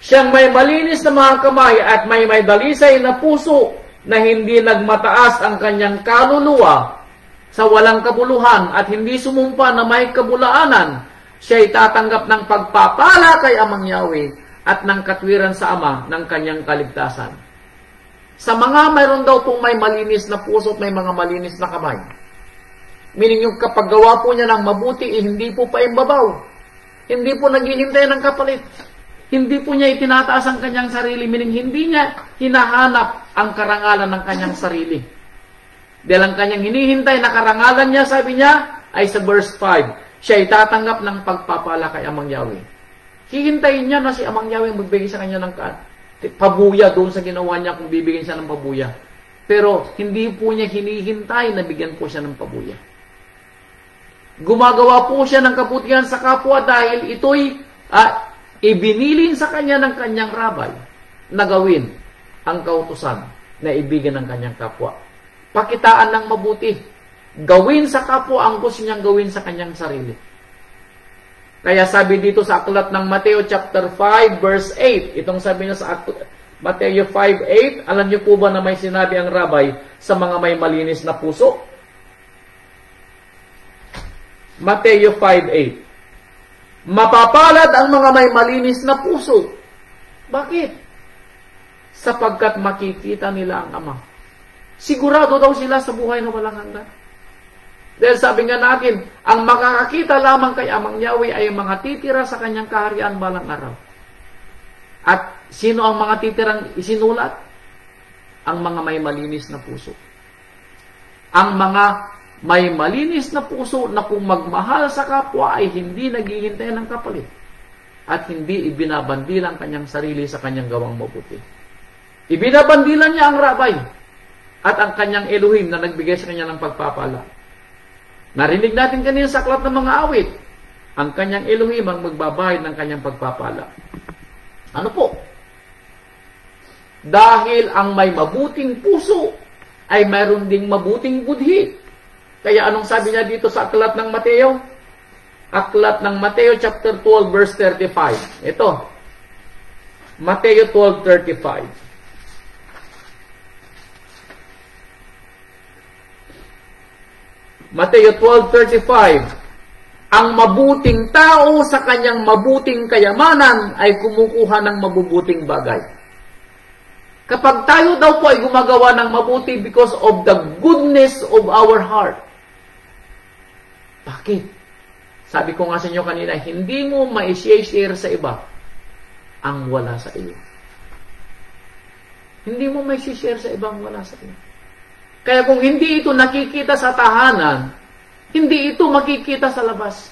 Siyang may malinis na mga kamay at may dalisay na puso na hindi nagmataas ang kanyang kaluluwa sa walang kabuluhan at hindi sumumpa na may kabulaanan, siya'y tatanggap ng pagpapala kay Amang Yahweh at ng katwiran sa Ama ng kanyang kaligtasan. Sa mga mayroon daw pong may malinis na puso at may mga malinis na kamay. Meaning yung kapag gawa po niya ng mabuti, hindi po paimbabaw. Hindi po naghihintay ng kapalit. Hindi po niya itinataas ang kanyang sarili. Meaning hindi niya hinahanap ang karangalan ng kanyang sarili. Dahil ang kanyang hinihintay na karangalan niya, sabi niya, ay sa verse 5. Siya ay tatanggap ng pagpapala kay Amang Yahweh. Hihintayin niya na si Amang Yahweh magbigay sa kanya ng pabuya doon sa ginawa niya kung bibigyan siya ng pabuya. Pero hindi po niya hinihintay na bigyan po siya ng pabuya. Gumagawa po siya ng kabutihan sa kapwa dahil ito'y ibinilin sa kanya ng kanyang rabay na gawin ang kautusan na ibigan ng kanyang kapwa. Pakitaan ng mabuti. Gawin sa kapwa ang gusto niyang gawin sa kanyang sarili. Kaya sabi dito sa aklat ng Mateo chapter 5 verse 8, itong sabi niya sa Mateo 5:8, alam niyo po ba na may sinabi ang rabay sa mga may malinis na puso? Mateo 5:8. Mapapalad ang mga may malinis na puso. Bakit? Sapagkat makikita nila ang Ama. Sigurado daw sila sa buhay na walang hanggan. Dahil sabi nga natin, ang makakakita lamang kay Amang Yahweh ay mga titira sa kanyang kaharian balang araw. At sino ang mga titirang isinulat? Ang mga may malinis na puso. Ang mga may malinis na puso na kung magmahal sa kapwa ay hindi naghihintay ng kapalit. At hindi ibinabandilan kanyang sarili sa kanyang gawang mabuti. Ibinabandilan niya ang rabay at ang kanyang Elohim na nagbigay sa kanya ng pagpapala. Narinig natin kanina sa aklat ng mga awit, ang kanyang Elohim ang magbabahid ng kanyang pagpapala. Ano po? Dahil ang may mabuting puso ay mayroon ding mabuting budhi. Kaya anong sabi niya dito sa aklat ng Mateo? Aklat ng Mateo chapter 12 verse 35. Ito. Mateo 12:35. Mateo 12:35. Ang mabuting tao sa kanyang mabuting kayamanan ay kumukuha ng mabubuting bagay. Kapag tayo daw po ay gumagawa ng mabuti because of the goodness of our heart. Bakit? Sabi ko nga sa inyo kanina, hindi mo ma-share sa iba ang wala sa iyo. Hindi mo ma-share sa iba ang wala sa iyo. Kaya kung hindi ito nakikita sa tahanan, hindi ito makikita sa labas.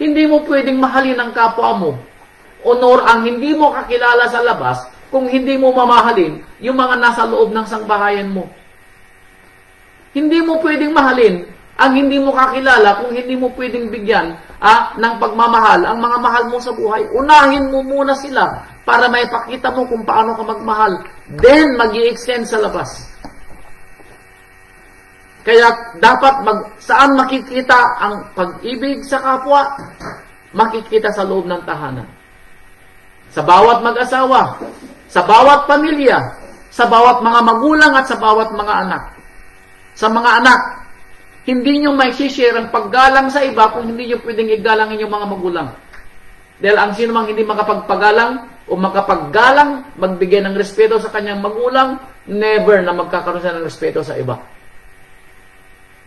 Hindi mo pwedeng mahalin ang kapwa mo. Honor ang hindi mo kakilala sa labas kung hindi mo mamahalin yung mga nasa loob ng sangbahayan mo. Hindi mo pwedeng mahalin ang hindi mo kakilala kung hindi mo pwedeng bigyan ng pagmamahal ang mga mahal mo sa buhay. Unahin mo muna sila para may pakita mo kung paano ka magmahal. Then, mag-i-extend sa labas. Kaya dapat saan makikita ang pag-ibig sa kapwa? Makikita sa loob ng tahanan. Sa bawat mag-asawa, sa bawat pamilya, sa bawat mga magulang at sa bawat mga anak. Sa mga anak, hindi nyo may share ang paggalang sa iba kung hindi nyo pwedeng igalang inyong mga magulang. Dahil ang sino mang hindi makapagpagalang o makapaggalang, magbigay ng respeto sa kanyang magulang, never na magkakaroon siya ng respeto sa iba.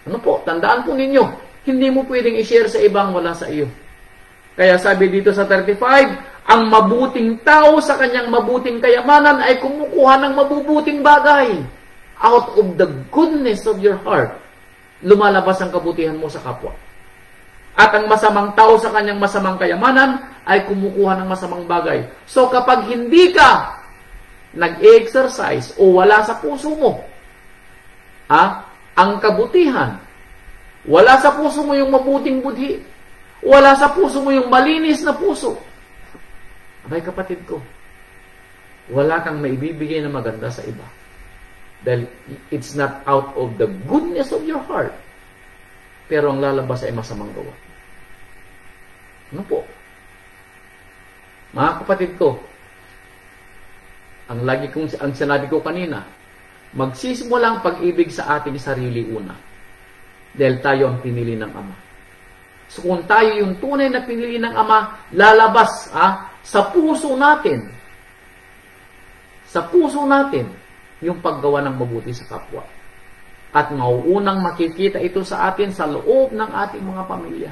Ano po? Tandaan po ninyo, hindi mo pwedeng i-share sa ibang wala sa iyo. Kaya sabi dito sa 35, ang mabuting tao sa kanyang mabuting kayamanan ay kumukuha ng mabubuting bagay. Out of the goodness of your heart, lumalabas ang kabutihan mo sa kapwa. At ang masamang tao sa kanyang masamang kayamanan ay kumukuha ng masamang bagay. So kapag hindi ka nag-exercise o wala sa puso mo ang kabutihan, wala sa puso mo yung mabuting budhi, wala sa puso mo yung malinis na puso, abay kapatid ko, wala kang maibibigay na maganda sa iba. Dahil it's not out of the goodness of your heart, pero ang lalabas ay masamang gawa. Ano po? Mga kapatid ko, ang sinabi ko kanina, magsisimula ang pag-ibig sa ating sarili una. Dahil tayo ang pinili ng Ama. So kung tayo yung tunay na pinili ng Ama, lalabas sa puso natin, yung paggawa ng mabuti sa kapwa. At mauunang makikita ito sa atin sa loob ng ating mga pamilya.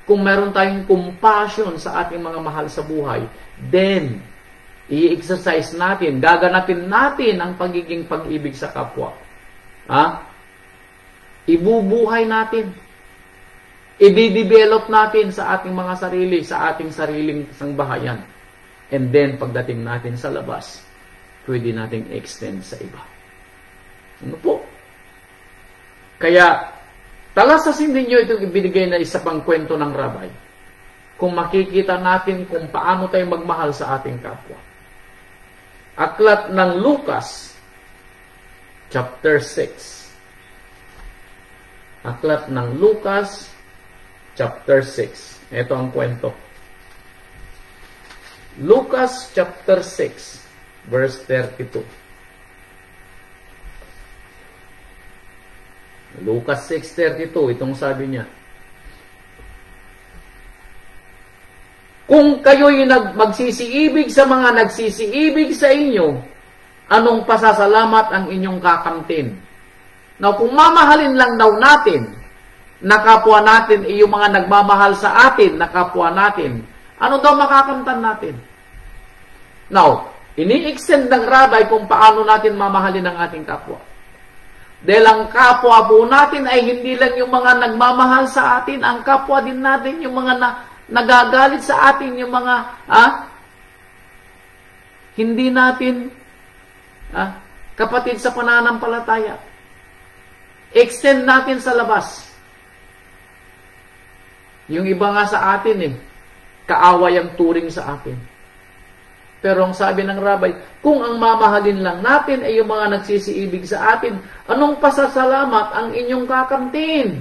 Kung meron tayong compassion sa ating mga mahal sa buhay, then, i-exercise natin, gaganapin natin ang pagiging pag-ibig sa kapwa. Ibubuhay natin. I-develop natin sa ating mga sarili, sa ating sariling sangbahayan. And then, pagdating natin sa labas, pwede nating extend sa iba. Ano po? Kaya, talasasin ninyo itong ibinigay na isa pang kwento ng Rabay. Kung makikita natin kung paano tayo magmahal sa ating kapwa. Aklat ng Lucas, chapter 6. Aklat ng Lucas, chapter 6. Ito ang kwento. Lucas, chapter 6, verse 32. Lucas 6:32, itong sabi niya. Kung kayo'y magsisiibig sa mga nagsisiibig sa inyo, anong pasasalamat ang inyong kakamtin? Now, kung mamahalin lang daw natin, na kapwa natin, yung mga nagmamahal sa atin, na kapwa natin, ano daw makakamtan natin? Now, ini-extend ng Rabay kung paano natin mamahalin ang ating kapwa. Dahil ang kapwa po natin ay hindi lang yung mga nagmamahal sa atin, ang kapwa din natin yung mga nagagalit sa atin, yung mga hindi natin kapatid sa pananampalataya. Extend natin sa labas. Yung iba nga sa atin kaaway ang turing sa atin. Pero ang sabi ng Rabay, kung ang mamahalin lang natin ay yung mga nagsisiibig sa atin, anong pasasalamat ang inyong kakamtin?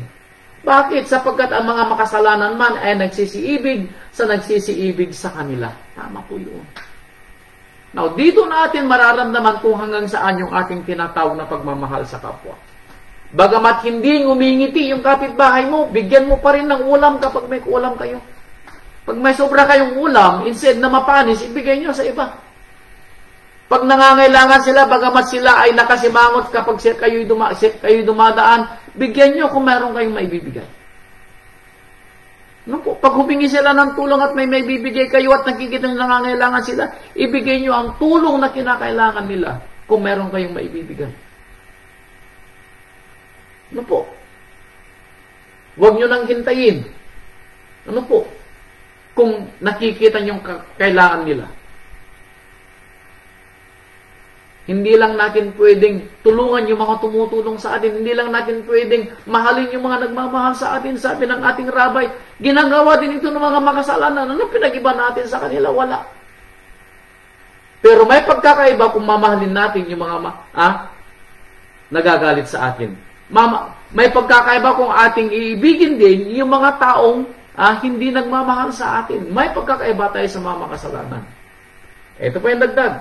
Bakit? Sapagkat ang mga makasalanan man ay nagsisiibig sa kanila. Tama po yun. Now, dito natin mararamdaman kung hanggang saan yung ating tinatawag na pagmamahal sa kapwa. Bagamat hindi ngumingiti yung kapitbahay mo, bigyan mo pa rin ng ulam kapag may ulam kayo. Pag may sobra kayong ulam, instead na mapanis, ibigay nyo sa iba. Pag nangangailangan sila, bagamat sila ay nakasimangot kapag kayo'y dumadaan, bigyan nyo kung meron kayong maibibigay. No po? Pag humingi sila ng tulong at may maibibigay kayo at nakikita nyo nangangailangan sila, ibigay nyo ang tulong na kinakailangan nila kung meron kayong maibibigay. Ano po? Huwag nyo nang hintayin. Ano po? Kung nakikita nyo kailangan nila. Hindi lang natin pwedeng tulungan yung mga tumutulong sa atin. Hindi lang natin pwedeng mahalin yung mga nagmamahal sa atin. Sabi ng ating Rabay, ginagawa din ito ng mga makasalanan. Ano pinag-iba natin sa kanila? Wala. Pero may pagkakaiba kung mamahalin natin yung mga nagagalit sa atin. May pagkakaiba kung ating iibigin din yung mga taong hindi nagmamahal sa atin. May pagkakaiba tayo sa mga makasalanan. Ito pa yung dagdag.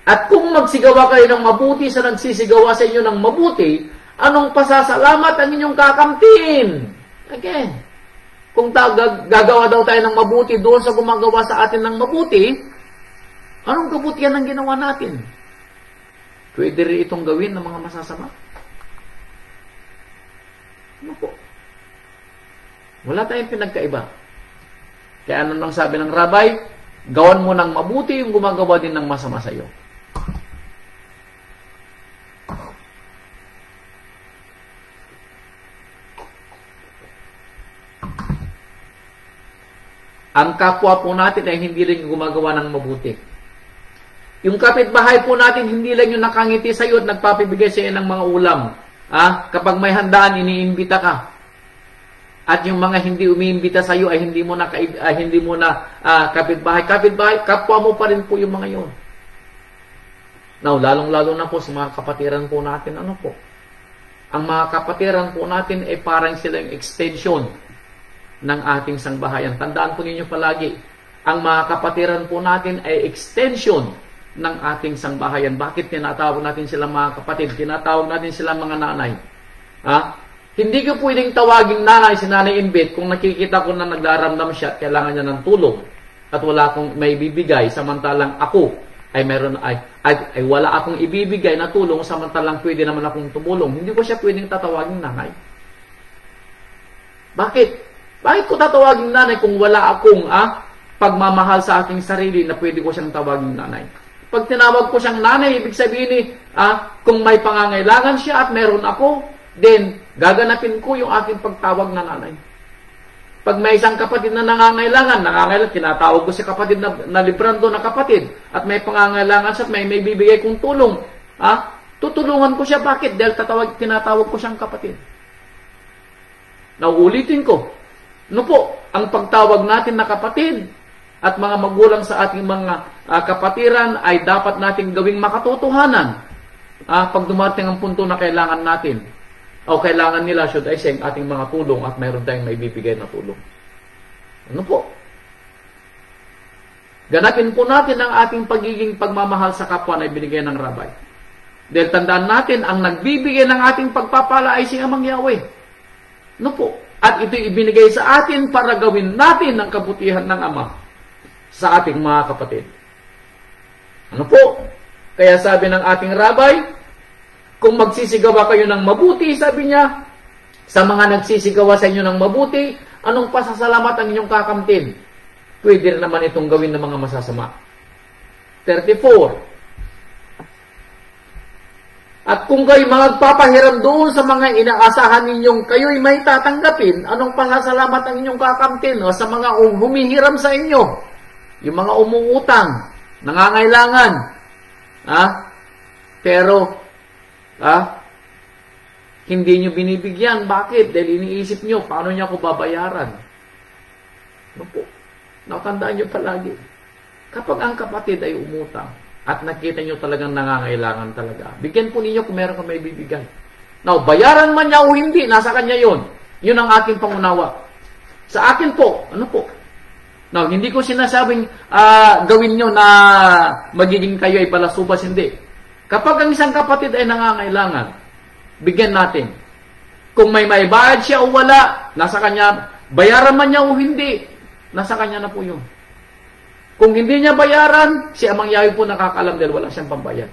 At kung magsigawa kayo ng mabuti sa nagsisigawa sa inyo ng mabuti, anong pasasalamat ang inyong kakamtin? Again, kung gagawa daw tayo ng mabuti doon sa gumagawa sa atin ng mabuti, anong kabutihan ang ginawa natin? Pwede rin itong gawin ng mga masasama. Ano po? Wala tayong pinagkaiba. Kaya ano nang sabi ng rabbi? Gawan mo ng mabuti yung gumagawa din ng masama sa iyo. Ang kapwa po natin ay hindi rin gumagawa ng mabuti. Yung kapitbahay po natin, hindi lang yung nakangiti sa iyo at nagpapibigay sa iyo ng mga ulam. Kapag may handaan, iniimbita ka. At yung mga hindi umiimbita sa iyo ay hindi mo na kapitbahay. Kapitbahay, kapwa mo pa rin po yung mga yon. Now, lalong-lalo na po sa mga kapatiran po natin, ano po? Ang mga kapatiran po natin ay parang silang extension ng ating sangbahayan. Tandaan po ninyo palagi, ang mga kapatiran po natin ay extension ng ating sangbahayan. Bakit tinatawag natin sila mga kapatid? Tinatawag natin sila mga nanay. Hindi ko pwedeng tawagin nanay si Nanay Imbit kung nakikita ko na naglaramdam siya at kailangan niya ng tulong at wala akong may bibigay, samantalang ako ay wala akong ibibigay na tulong, samantalang pwede naman akong tumulong. Hindi ko siya pwedeng tatawagin nanay. Bakit? Bakit ko tatawagin nanay kung wala akong pagmamahal sa aking sarili na pwede ko siyang tawagin nanay? Pag tinawag ko siyang nanay, ibig sabihin kung may pangangailangan siya at meron ako, then gaganapin ko yung aking pagtawag na nanay. Pag may isang kapatid na nangangailangan, tinatawag ko si kapatid na librando na kapatid at may pangangailangan siya at may bibigay kong tulong, tutulungan ko siya. Bakit? Dahil tinatawag ko siyang kapatid. Nauulitin ko, ano po, ang pagtawag natin na kapatid at mga magulang sa ating mga kapatiran ay dapat nating gawing makatotohanan pag dumating ang punto na kailangan natin o kailangan nila, should I say, ating mga tulong at mayroon tayong maibibigay na tulong. Ano po? Ganapin po natin ang ating pagiging pagmamahal sa kapwa na ibinigay ng rabbi. Dahil tandaan natin, ang nagbibigay ng ating pagpapala ay si Amang Yahweh. Ano po? At ito ibinigay sa atin para gawin natin ang kabutihan ng Ama sa ating mga kapatid. Ano po? Kaya sabi ng ating rabbi, kung magsisigawa kayo ng mabuti, sabi niya, sa mga nagsisigawa sa inyo ng mabuti, anong pasasalamat ang inyong kakamtin? Pwede rin naman itong gawin ng mga masasama. 34. At kung kayo magpapahiram doon sa mga inaasahan ninyong kayo'y may tatanggapin, anong pasasalamat ang inyong kakamtin? O sa mga humihiram sa inyo, yung mga umuutang, nangangailangan, pero hindi nyo binibigyan. Bakit? Dahil iniisip nyo, paano niya ako babayaran? Ano po? Nakatandaan nyo palagi. Kapag ang kapatid ay umutang at nakita nyo talagang nangangailangan talaga, bigyan po ninyo kung meron ka may bibigay. Now, bayaran man niya o hindi, nasa kanya yun. Yun ang aking pangunawa. Sa akin po, ano po? Now, hindi ko sinasabing gawin nyo na magiging kayo ay balasubas, hindi. Kapag ang isang kapatid ay nangangailangan, bigyan natin. Kung may bayad siya o wala, nasa kanya, bayaran man niya o hindi, nasa kanya na po yun. Kung hindi niya bayaran, si Amang Yahweh po nakakaalam dahil wala siyang pambayad.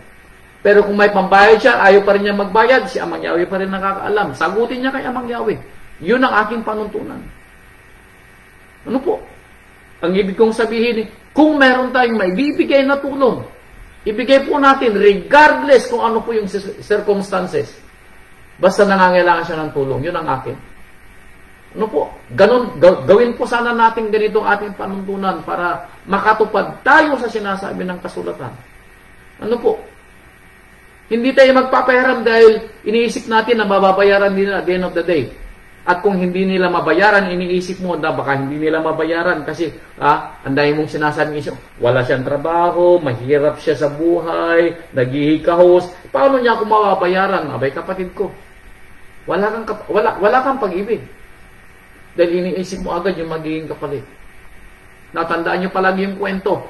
Pero kung may pambayad siya, ayaw pa rin niya magbayad, si Amang Yahweh pa rin nakakaalam. Sagutin niya kay Amang Yahweh. Yun ang aking panuntunan. Ano po? Ang ibig kong sabihin, kung meron tayong may bibigay na tulong, ibigay po natin regardless kung ano po yung circumstances. Basta nangangailangan siya ng tulong. Yun ang akin. Ano po? Gawin po sana natin ganito ang ating panuntunan para makatupad tayo sa sinasabi ng kasulatan. Ano po? Hindi tayo magpapahiram dahil iniisip natin na mababayaran nila at the end of the day. At kung hindi nila mabayaran, iniisip mo na baka hindi nila mabayaran kasi anday mong sinasabi niya, wala siyang trabaho, mahirap siya sa buhay, naghihikahos. Paano niya ako mababayaran? Abay, kapatid ko. Wala kang pag-ibig. Dahil iniisip mo agad yung magiging kapalit. Natandaan niyo palagi yung kwento.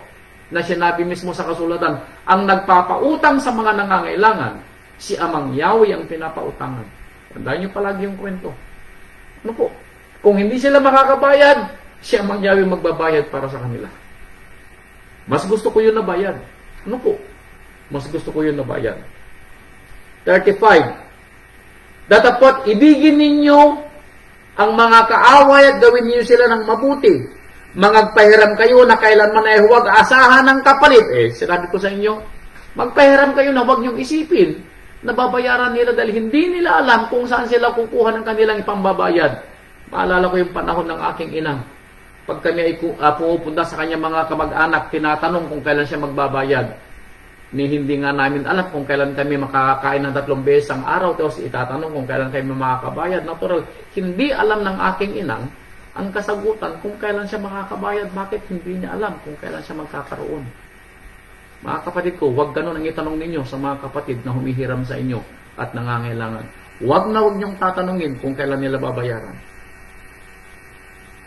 na sinabi mismo sa kasulatan, ang nagpapautang sa mga nangangailangan, si Amang Yahweh ang pinapautangan. Tandaan niyo palagi yung kwento. Ano po? Kung hindi sila makakabayad, si Amang Yahweh magbabayad para sa kanila. Mas gusto ko yun na bayad. Ano po? Mas gusto ko yun na bayad. 35. Datapot, ibigin ninyo ang mga kaaway at gawin niyo sila ng mabuti. Magpahiram kayo na kailanman ay huwag asahan ng kapalit. Sinabi ko sa inyo, magpahiram kayo na huwag niyong isipin na babayaran nila dahil hindi nila alam kung saan sila kukuha ng kanilang ipambabayad. Maalala ko yung panahon ng aking inang. Pag kami ay pupunta sa kanyang mga kamag-anak, tinatanong kung kailan siya magbabayad. Hindi nga namin alam kung kailan kami makakakain ng 3 beses ang araw, tapos itatanong kung kailan kami makakabayad. Natural, hindi alam ng aking inang ang kasagutan kung kailan siya makakabayad. Bakit hindi niya alam kung kailan siya magkakaroon? Mga kapatid ko, huwag ganun ang itanong ninyo sa mga kapatid na humihiram sa inyo at nangangailangan. Huwag na huwag niyong tatanungin kung kailan nila babayaran.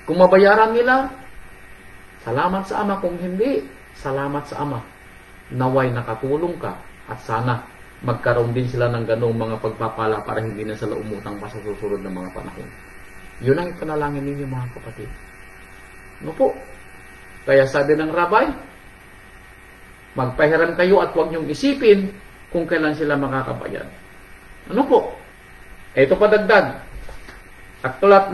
Kung mabayaran nila, salamat sa Ama. Kung hindi, salamat sa Ama. Naway nakatulong ka at sana magkaroon din sila ng ganong mga pagpapala para hindi na sila umutang pa sa susunod ng mga panahon. Yun ang ipanalangin ninyo mga kapatid. Ano po? Kaya sabi ng Rabbi, magpahiram kayo at huwag niyong isipin kung kailan sila makakabayad. Ano po? Ito pa dagdag. Aklat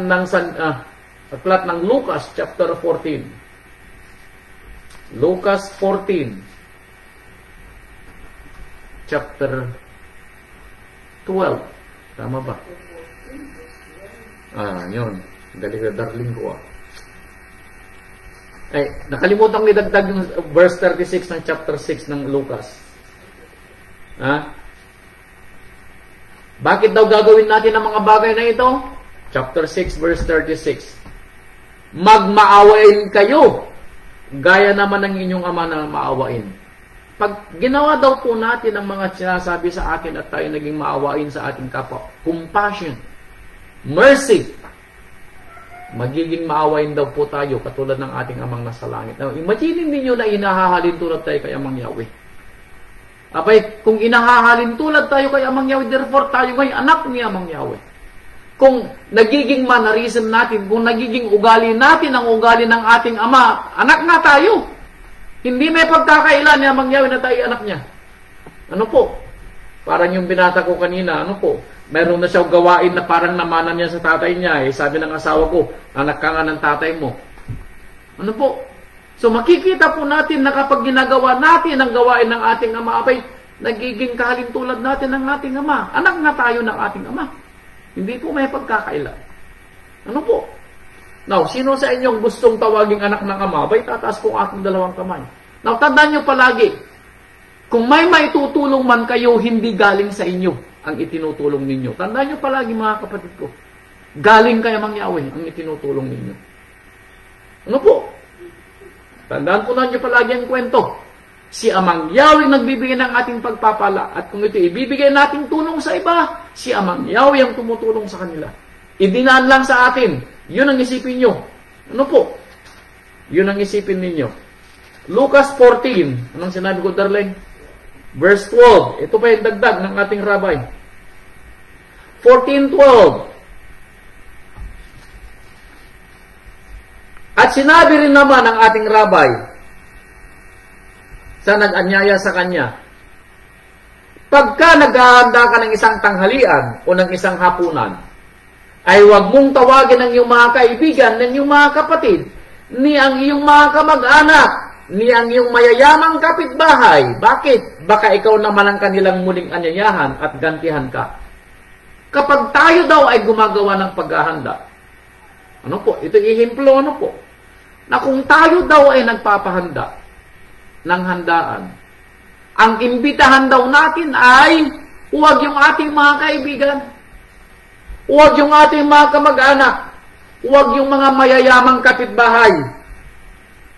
ng Lucas chapter 14. Lucas 14 chapter 12. Tama ba? Yun. Galing na darling ko. Nakalimutan ko idagdag yung verse 36 ng chapter 6 ng Lucas. Bakit daw gagawin natin ang mga bagay na ito? Chapter 6 verse 36. Magmaawain kayo, gaya naman ng inyong Ama na maawain. Pag ginawa daw po natin ang mga sinasabi sa atin at tayo naging maawain sa ating kapwa, compassion, mercy, magiging maawain daw po tayo katulad ng ating Amang nasa langit. Now, imagine ninyo na inahahalin tulad tayo kay Amang Yahweh. Abay, kung inahahalin tulad tayo kay Amang Yahweh, therefore tayo ngay anak ni Amang Yahweh. Kung nagiging mannerism natin, kung nagiging ugali natin ang ugali ng ating Ama, anak nga tayo. Hindi may pagkakailan ni Amang Yahweh na tayo anak niya. Ano po? Parang yung binata ko kanina, ano po? Meron na siya gawain na parang namanan niya sa tatay niya. Sabi ng asawa ko, anak ka nga ng tatay mo. Ano po? So makikita po natin na kapag ginagawa natin ang gawain ng ating Ama, abay, nagiging kahalintulad natin ng ating Ama. Anak nga tayo ng ating Ama. Hindi po may pagkakailan. Ano po? Now, sino sa inyong gustong tawaging anak ng Ama, abay, tataas ko aking 2 kamay. Now, tandaan nyo palagi, kung may maitutulong man kayo, hindi galing sa inyo ang itinutulong ninyo. Tandaan nyo palagi mga kapatid ko, galing kay Amang Yahweh ang itinutulong ninyo. Ano po? Tandaan po nyo palagi ang kwento. Si Amang Yahweh nagbibigay ng ating pagpapala. At kung ito ibibigay nating tulong sa iba, si Amang Yahweh ang tumutulong sa kanila. Idinaan lang sa atin. Yun ang isipin nyo. Ano po? Yun ang isipin ninyo. Lucas 14. Anong sinabi ko, darling? Verse 12. Ito pa yung dagdag ng ating rabbi. 14:12. At sinabi rin naman ng ating rabbi sa nag-anyaya sa kanya, pagka naghahanda ka ng isang tanghalian o ng isang hapunan, ay huwag mong tawagin ang iyong mga kaibigan, ng iyong mga kapatid, ni ang iyong mga kamag-anak, ni ang iyong mayayamang kapitbahay. Bakit? Baka ikaw naman ang kanilang muling anyayahan at gantihan ka. Kapag tayo daw ay gumagawa ng paghahanda, ano po? Ito ihimplo, ano po? Na kung tayo daw ay nagpapahanda ng handaan, ang imbitahan daw natin ay huwag yung ating mga kaibigan, huwag yung ating mga kamag-anak, huwag yung mga mayayamang kapitbahay.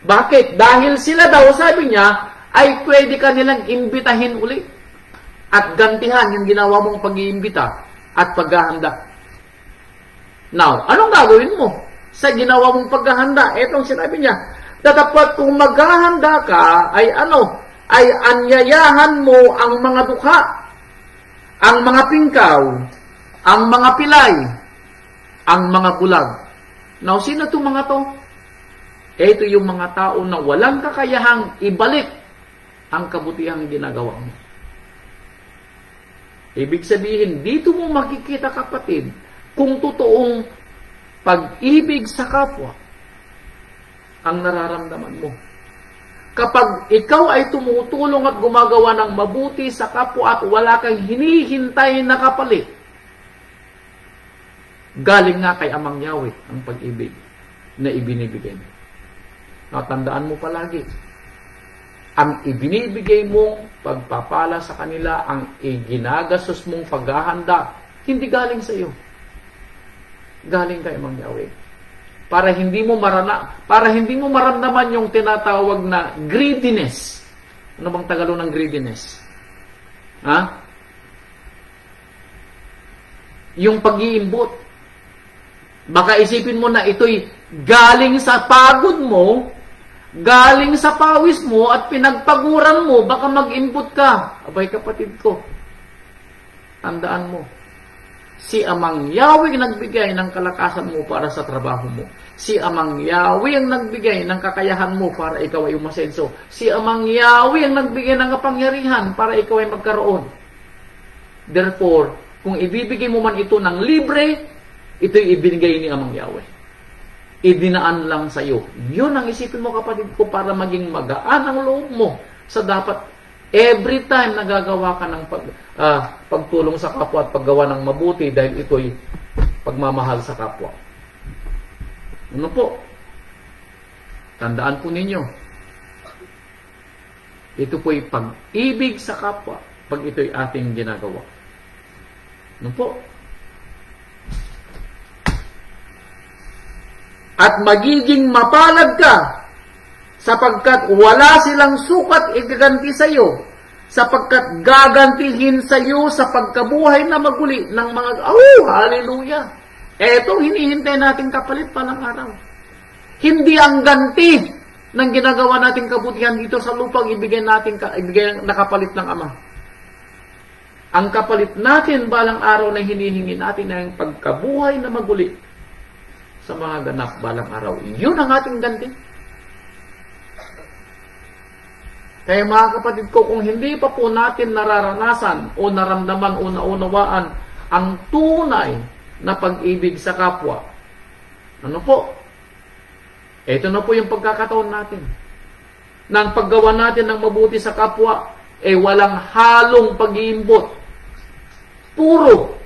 Bakit? Dahil sila daw, sabi niya, ay pwede ka nilang imbitahin uli at gantihan yung ginawa mong pag-iimbita at paghahanda. Now, anong gagawin mo sa ginawa mong paghahanda? Etong sinabi niya, Dapat kung maghahanda ka, ay ay anyayahan mo ang mga dukha, ang mga pingkaw, ang mga pilay, ang mga bulag. Now, sino itong mga to? Ito yung mga tao na walang kakayahang ibalik ang kabutihang ginagawa mo. Ibig sabihin, dito mo makikita, kapatid, kung totoong pag-ibig sa kapwa ang nararamdaman mo. Kapag ikaw ay tumutulong at gumagawa ng mabuti sa kapwa at wala kang hinihintay na kapalit, galing nga kay Amang Yahweh ang pag-ibig na ibinibigay mo. Natandaan mo palagi, ang ibinibigay mong pagpapala sa kanila, ang iginagastos mong paghahanda, hindi galing sa iyo. Galing kay Amang Yahweh. Para hindi mo maramdaman yung tinatawag na greediness. Ano bang Tagalog ng greediness? Ha? Yung pag-iimbot. Baka isipin mo na ito'y galing sa pagod mo, galing sa pawis mo, at pinagpaguran mo, baka mag-input ka. Abay, kapatid ko, tandaan mo, si Amang Yahweh ang nagbigay ng kalakasan mo para sa trabaho mo. Si Amang Yahweh ang nagbigay ng kakayahan mo para ikaw ay umasenso. Si Amang Yahweh ang nagbigay ng kapangyarihan para ikaw ay magkaroon. Therefore, kung ibibigay mo man ito ng libre, ito'y ibinigay ni Amang Yahweh. Idinaan lang sa iyo. Yun ang isipin mo, kapatid ko, para maging magaan ang loob mo sa dapat every time nagagawa ka ng pagtulong sa kapwa at paggawa ng mabuti, dahil ito'y pagmamahal sa kapwa. Ano po? Tandaan po ninyo, ito po'y pag-ibig sa kapwa pag ito'y ating ginagawa. Ano po? At magiging mapalad ka sapagkat wala silang sukat igaganti sa iyo, sapagkat gagantihin sa iyo sa pagkabuhay na maguli ng mga, hallelujah! Etong hinihintay nating kapalit palang araw. Hindi ang ganti ng ginagawa nating kabutihan dito sa lupang ibigay na kapalit ng Ama. Ang kapalit natin balang araw na hinihingi natin ay pagkabuhay na maguli sa mga ganap balang araw. Yun ang ating ganti. Kaya mga kapatid ko, kung hindi pa po natin nararanasan o naramdaman o naunawaan ang tunay na pag-ibig sa kapwa, ano po? Ito na po yung pagkakataon natin. Nang paggawa natin ng mabuti sa kapwa, walang halong pag-iimbot. Puro.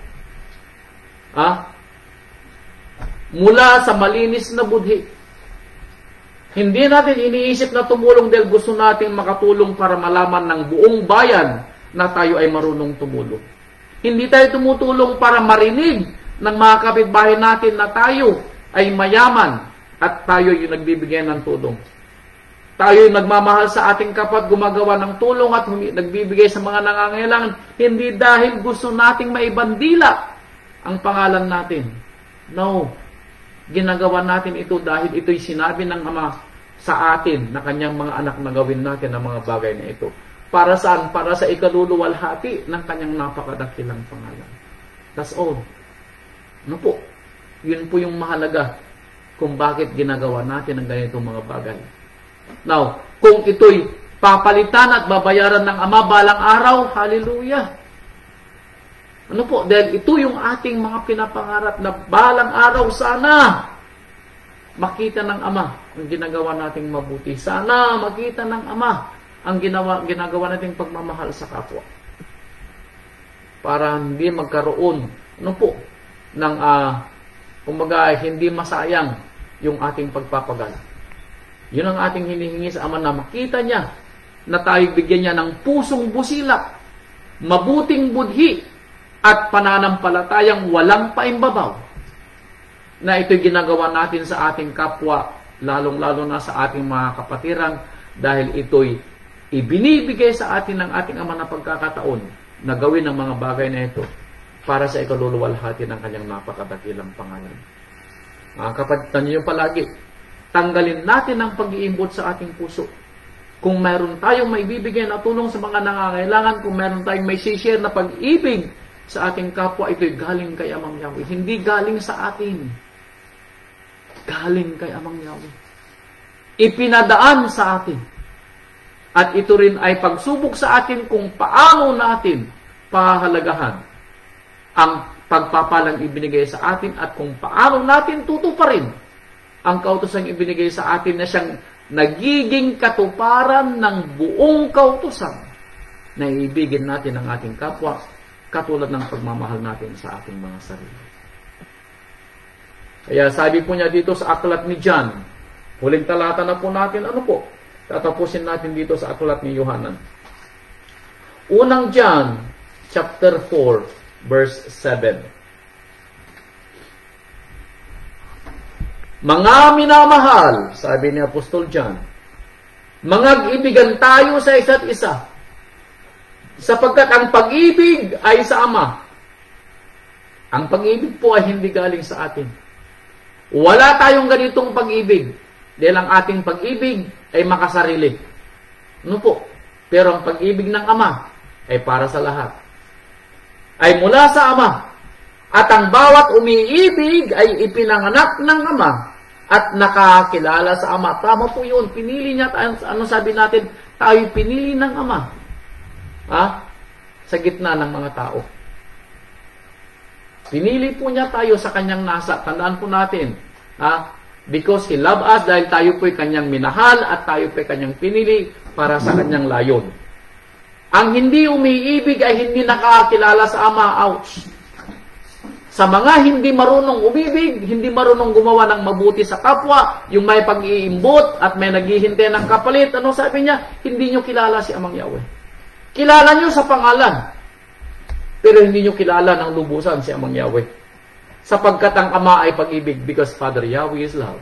Mula sa malinis na budhi. Hindi natin iniisip na tumulong dahil gusto natin makatulong para malaman ng buong bayan na tayo ay marunong tumulong. Hindi tayo tumutulong para marinig ng mga kapitbahay natin na tayo ay mayaman at tayo yung nagbibigay ng tulong. Tayo yung nagmamahal sa ating kapwa, gumagawa ng tulong at nagbibigay sa mga nangangailangan, hindi dahil gusto nating maibandila ang pangalan natin. No. Ginagawa natin ito dahil ito'y sinabi ng Ama sa atin na kanyang mga anak na gawin natin ang mga bagay na ito. Para saan? Para sa ikaluluwalhati ng kanyang napakadakilang pangalan. That's all. Ano po? Yun po yung mahalaga kung bakit ginagawa natin ang ganitong mga bagay. Now, kung ito'y papalitan at babayaran ng Ama balang araw, hallelujah! Ano po? Dahil ito yung ating mga pinapangarap na balang araw sana makita ng Ama ang ginagawa nating mabuti. Sana makita ng Ama ang ginagawa nating pagmamahal sa kapwa. Para hindi magkaroon, ano po, ng kumbaga hindi masayang yung ating pagpapagal. Yun ang ating hinihingi sa Ama, na makita niya na tayo bigyan niya ng pusong busilak, mabuting budhi, at pananampalatayang walang paimbabaw, na ito'y ginagawa natin sa ating kapwa, lalong-lalo na sa ating mga kapatiran, dahil ito'y ibinibigay sa atin ng ating Ama na pagkakataon na gawin ang mga bagay na ito para sa ikaluluwalhati ng kanyang napakadakilang pangalan. Mga kapatid, tanyo yung palagi, tanggalin natin ang pag-iimbot sa ating puso. Kung meron tayong maibibigay na tulong sa mga nangangailangan, kung meron tayong may share na pag-ibig sa ating kapwa, ito'y galing kay Amang Yahweh. Hindi galing sa atin. Galing kay Amang Yahweh. Ipinadaan sa atin. At ito rin ay pagsubok sa atin kung paano natin pahalagahan ang pagpapalang ibinigay sa atin at kung paano natin tutuparin ang kautosang ibinigay sa atin na siyang nagiging katuparan ng buong kautusan na iibigin natin ang ating kapwa katulad ng pagmamahal natin sa ating mga sarili. Kaya sabi po niya dito sa aklat ni John, huling talata na po natin, tatapusin natin dito sa aklat ni Yohanan. Unang John, chapter 4, verse 7. Mga minamahal, sabi ni Apostol John, mangag-ibigan tayo sa isa't isa, sapagkat ang pag-ibig ay sa Ama. Ang pag-ibig po ay hindi galing sa atin. Wala tayong ganitong pag-ibig, dahil ang ating pag-ibig ay makasarili. Pero ang pag-ibig ng Ama ay para sa lahat. Ay mula sa Ama. At ang bawat umiibig ay ipinanganak ng Ama at nakakilala sa Ama. Tama po yun. Pinili niya, ano sabi natin? Tayo pinili ng Ama. Sa gitna ng mga tao. Pinili po niya tayo sa kanyang nasa. Tandaan po natin. Because He loved us, dahil tayo po'y kanyang minahal at tayo po'y kanyang pinili para sa kanyang layon. Ang hindi umiibig ay hindi nakakilala sa Ama. Ouch! Sa mga hindi marunong umibig, hindi marunong gumawa ng mabuti sa kapwa, yung may pag-iimbot at may naghihintay ng kapalit, ano sabi niya? Hindi nyo kilala si Amang Yahweh. Kilala nyo sa pangalan, pero hindi nyo kilala ng lubusan si Amang Yahweh. Sapagkat ang Ama ay pag-ibig, because Father Yahweh is love.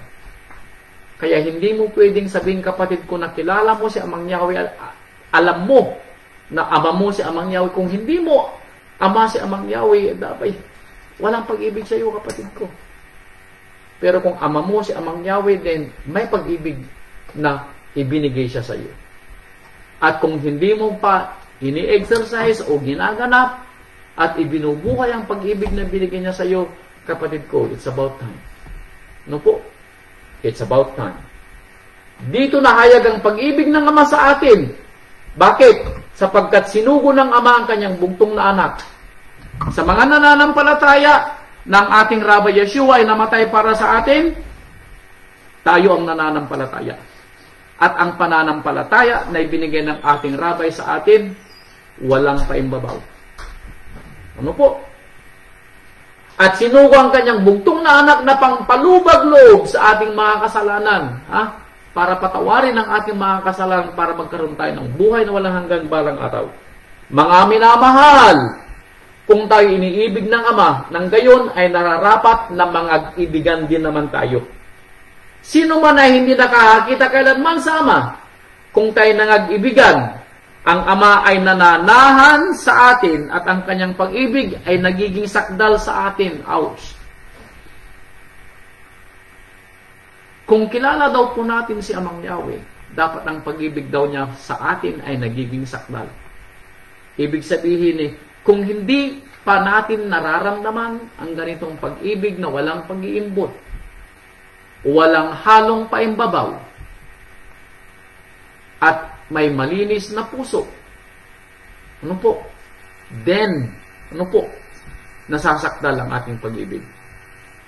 Kaya hindi mo pwedeng sabihin, kapatid ko, na kilala mo si Amang Yahweh, alam mo na Ama mo si Amang Yahweh. Kung hindi mo Ama si Amang Yahweh, dapat walang pag-ibig sa iyo, kapatid ko. Pero kung Ama mo si Amang Yahweh, then may pag-ibig na ibinigay siya sa iyo. At kung hindi mo pa ini-exercise o ginaganap at ibinubuhay ang pag-ibig na binigay niya sa iyo, kapatid ko, it's about time. It's about time. Dito nahayag ang pag-ibig ng Ama sa atin. Bakit? Sapagkat sinugo ng Ama ang kanyang bugtong na anak. Sa mga nananampalataya ng ating Rabbi Yeshua ay namatay para sa atin, tayo ang nananampalataya. At ang pananampalataya na ibinigay ng ating Rabbi sa atin, walang paimbabaw. At sinugo ang kanyang bugtong na anak na pangpalubag-loob sa ating mga kasalanan. Para patawarin ang ating mga kasalanan, para magkaroon tayo ng buhay na walang hanggang balang araw. Mga minamahal, kung tayo iniibig ng Ama, nang gayon ay nararapat na mangag-ibigan din naman tayo. Sino man ay hindi nakakakita kailanman sa Ama, kung tayo nangag-ibigan, ang Ama ay nananahan sa atin at ang kanyang pag-ibig ay nagiging sakdal sa atin. Ouch! Kung kilala daw po natin si Amang Yahweh, dapat ang pag-ibig daw niya sa atin ay nagiging sakdal. Ibig sabihin kung hindi pa natin nararamdaman ang ganitong pag-ibig na walang pag-iimbot, walang halong paimbabaw, at may malinis na puso, nasasakdal ang ating pag-ibig.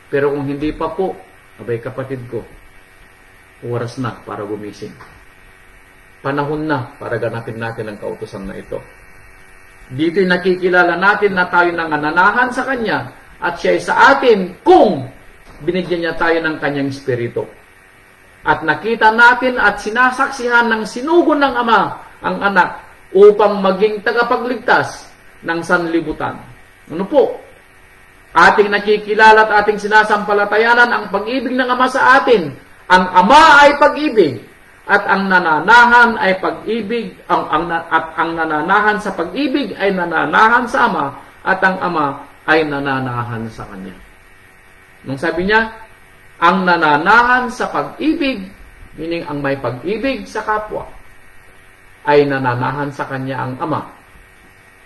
Pero kung hindi pa po, abay kapatid ko, oras na para gumising. Panahon na para ganapin natin ang kautusan na ito. Dito'y nakikilala natin na tayo nangananahan sa Kanya at siya ay sa atin kung binigyan niya tayo ng Kanyang Espiritu. At nakita natin at sinasaksihan ng sinugo ng Ama ang anak upang maging tagapagligtas ng sanlibutan. Ating nakikilala at ating sinasampalatayanan ang pag-ibig ng Ama sa atin. Ang Ama ay pag-ibig. At ang nananahan ay pag-ibig, ang nananahan sa pag-ibig ay nananahan sa Ama, at ang Ama ay nananahan sa Kanya. Nung sabi niya, Ang nananahan sa pag-ibig, meaning ang may pag-ibig sa kapwa, ay nananahan sa kanya ang Ama,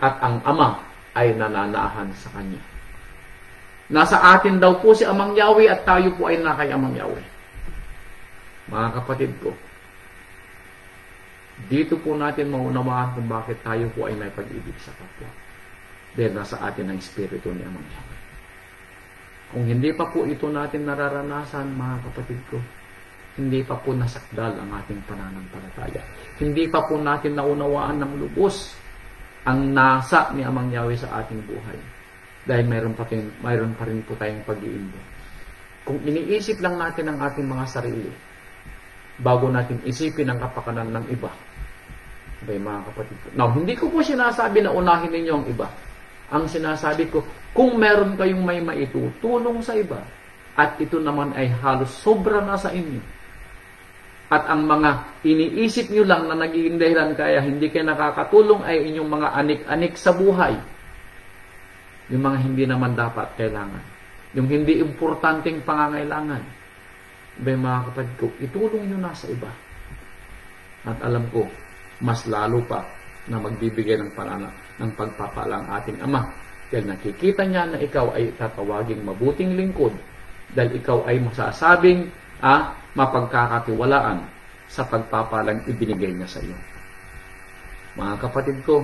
at ang Ama ay nananahan sa kanya. Nasa atin daw po si Amang Yahweh at tayo po ay nakay Amang Yahweh. Mga kapatid ko, dito po natin maunawaan kung bakit tayo po ay may pag-ibig sa kapwa. Dahil nasa atin ang Espiritu ni Amang Yahweh. Kung hindi pa po ito natin nararanasan, mga kapatid ko, hindi pa po nasakdal ang ating pananampalataya. Hindi pa po natin naunawaan ng lubos ang nasa ni Amang Yahweh sa ating buhay. Dahil mayroon pa rin po tayong pag-iimbang. Kung iniisip lang natin ang ating mga sarili, bago natin isipin ang kapakanan ng iba, mga kapatid ko. Now, hindi ko po sinasabi na unahin ninyo ang iba. Ang sinasabi ko, kung meron kayong may maitutulong sa iba, at ito naman ay halos sobra na sa inyo, at ang mga iniisip nyo lang na nagiging dahilan kaya hindi kayo nakakatulong ay inyong mga anik-anik sa buhay, yung mga hindi naman dapat kailangan, yung hindi importanteng pangangailangan, mga kapatid ko, itulong nyo na sa iba. At alam ko, mas lalo pa na magbibigay ng pagpapala ang ating Ama. Dahil nakikita niya na ikaw ay tatawaging mabuting lingkod. Dahil ikaw ay masasabing mapagkakatiwalaan sa pagpapalang ibinigay niya sa iyo. Mga kapatid ko,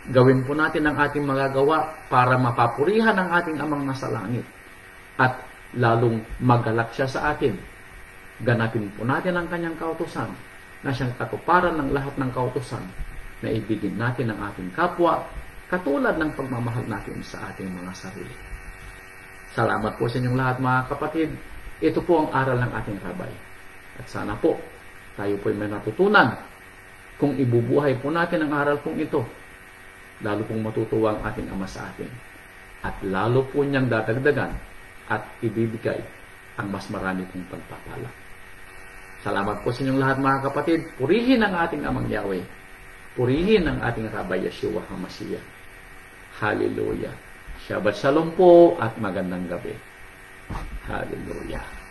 gawin po natin ang ating magagawa para mapapurihan ang ating Amang nasa langit. At lalong magalak siya sa atin. Ganapin po natin ang kanyang kautusan na siyang katuparan ng lahat ng kautusan na ibigin natin ang ating kapwa katulad ng pagmamahal natin sa ating mga sarili. Salamat po sa inyong lahat, mga kapatid. Ito po ang aral ng ating rabay. At sana po tayo po ay may natutunan kung ibubuhay po natin ang aral pong ito. Lalo pong matutuwa ang ating Ama sa atin. At lalo po niyang dadagdagan at ibibigay ang mas marami pong pagpapala. Salamat po sa inyong lahat, mga kapatid. Purihin ang ating Amang Yahweh. Purihin ang ating Rabbi Yeshua HaMashiach. Hallelujah. Shabbat Shalom po at magandang gabi. Hallelujah.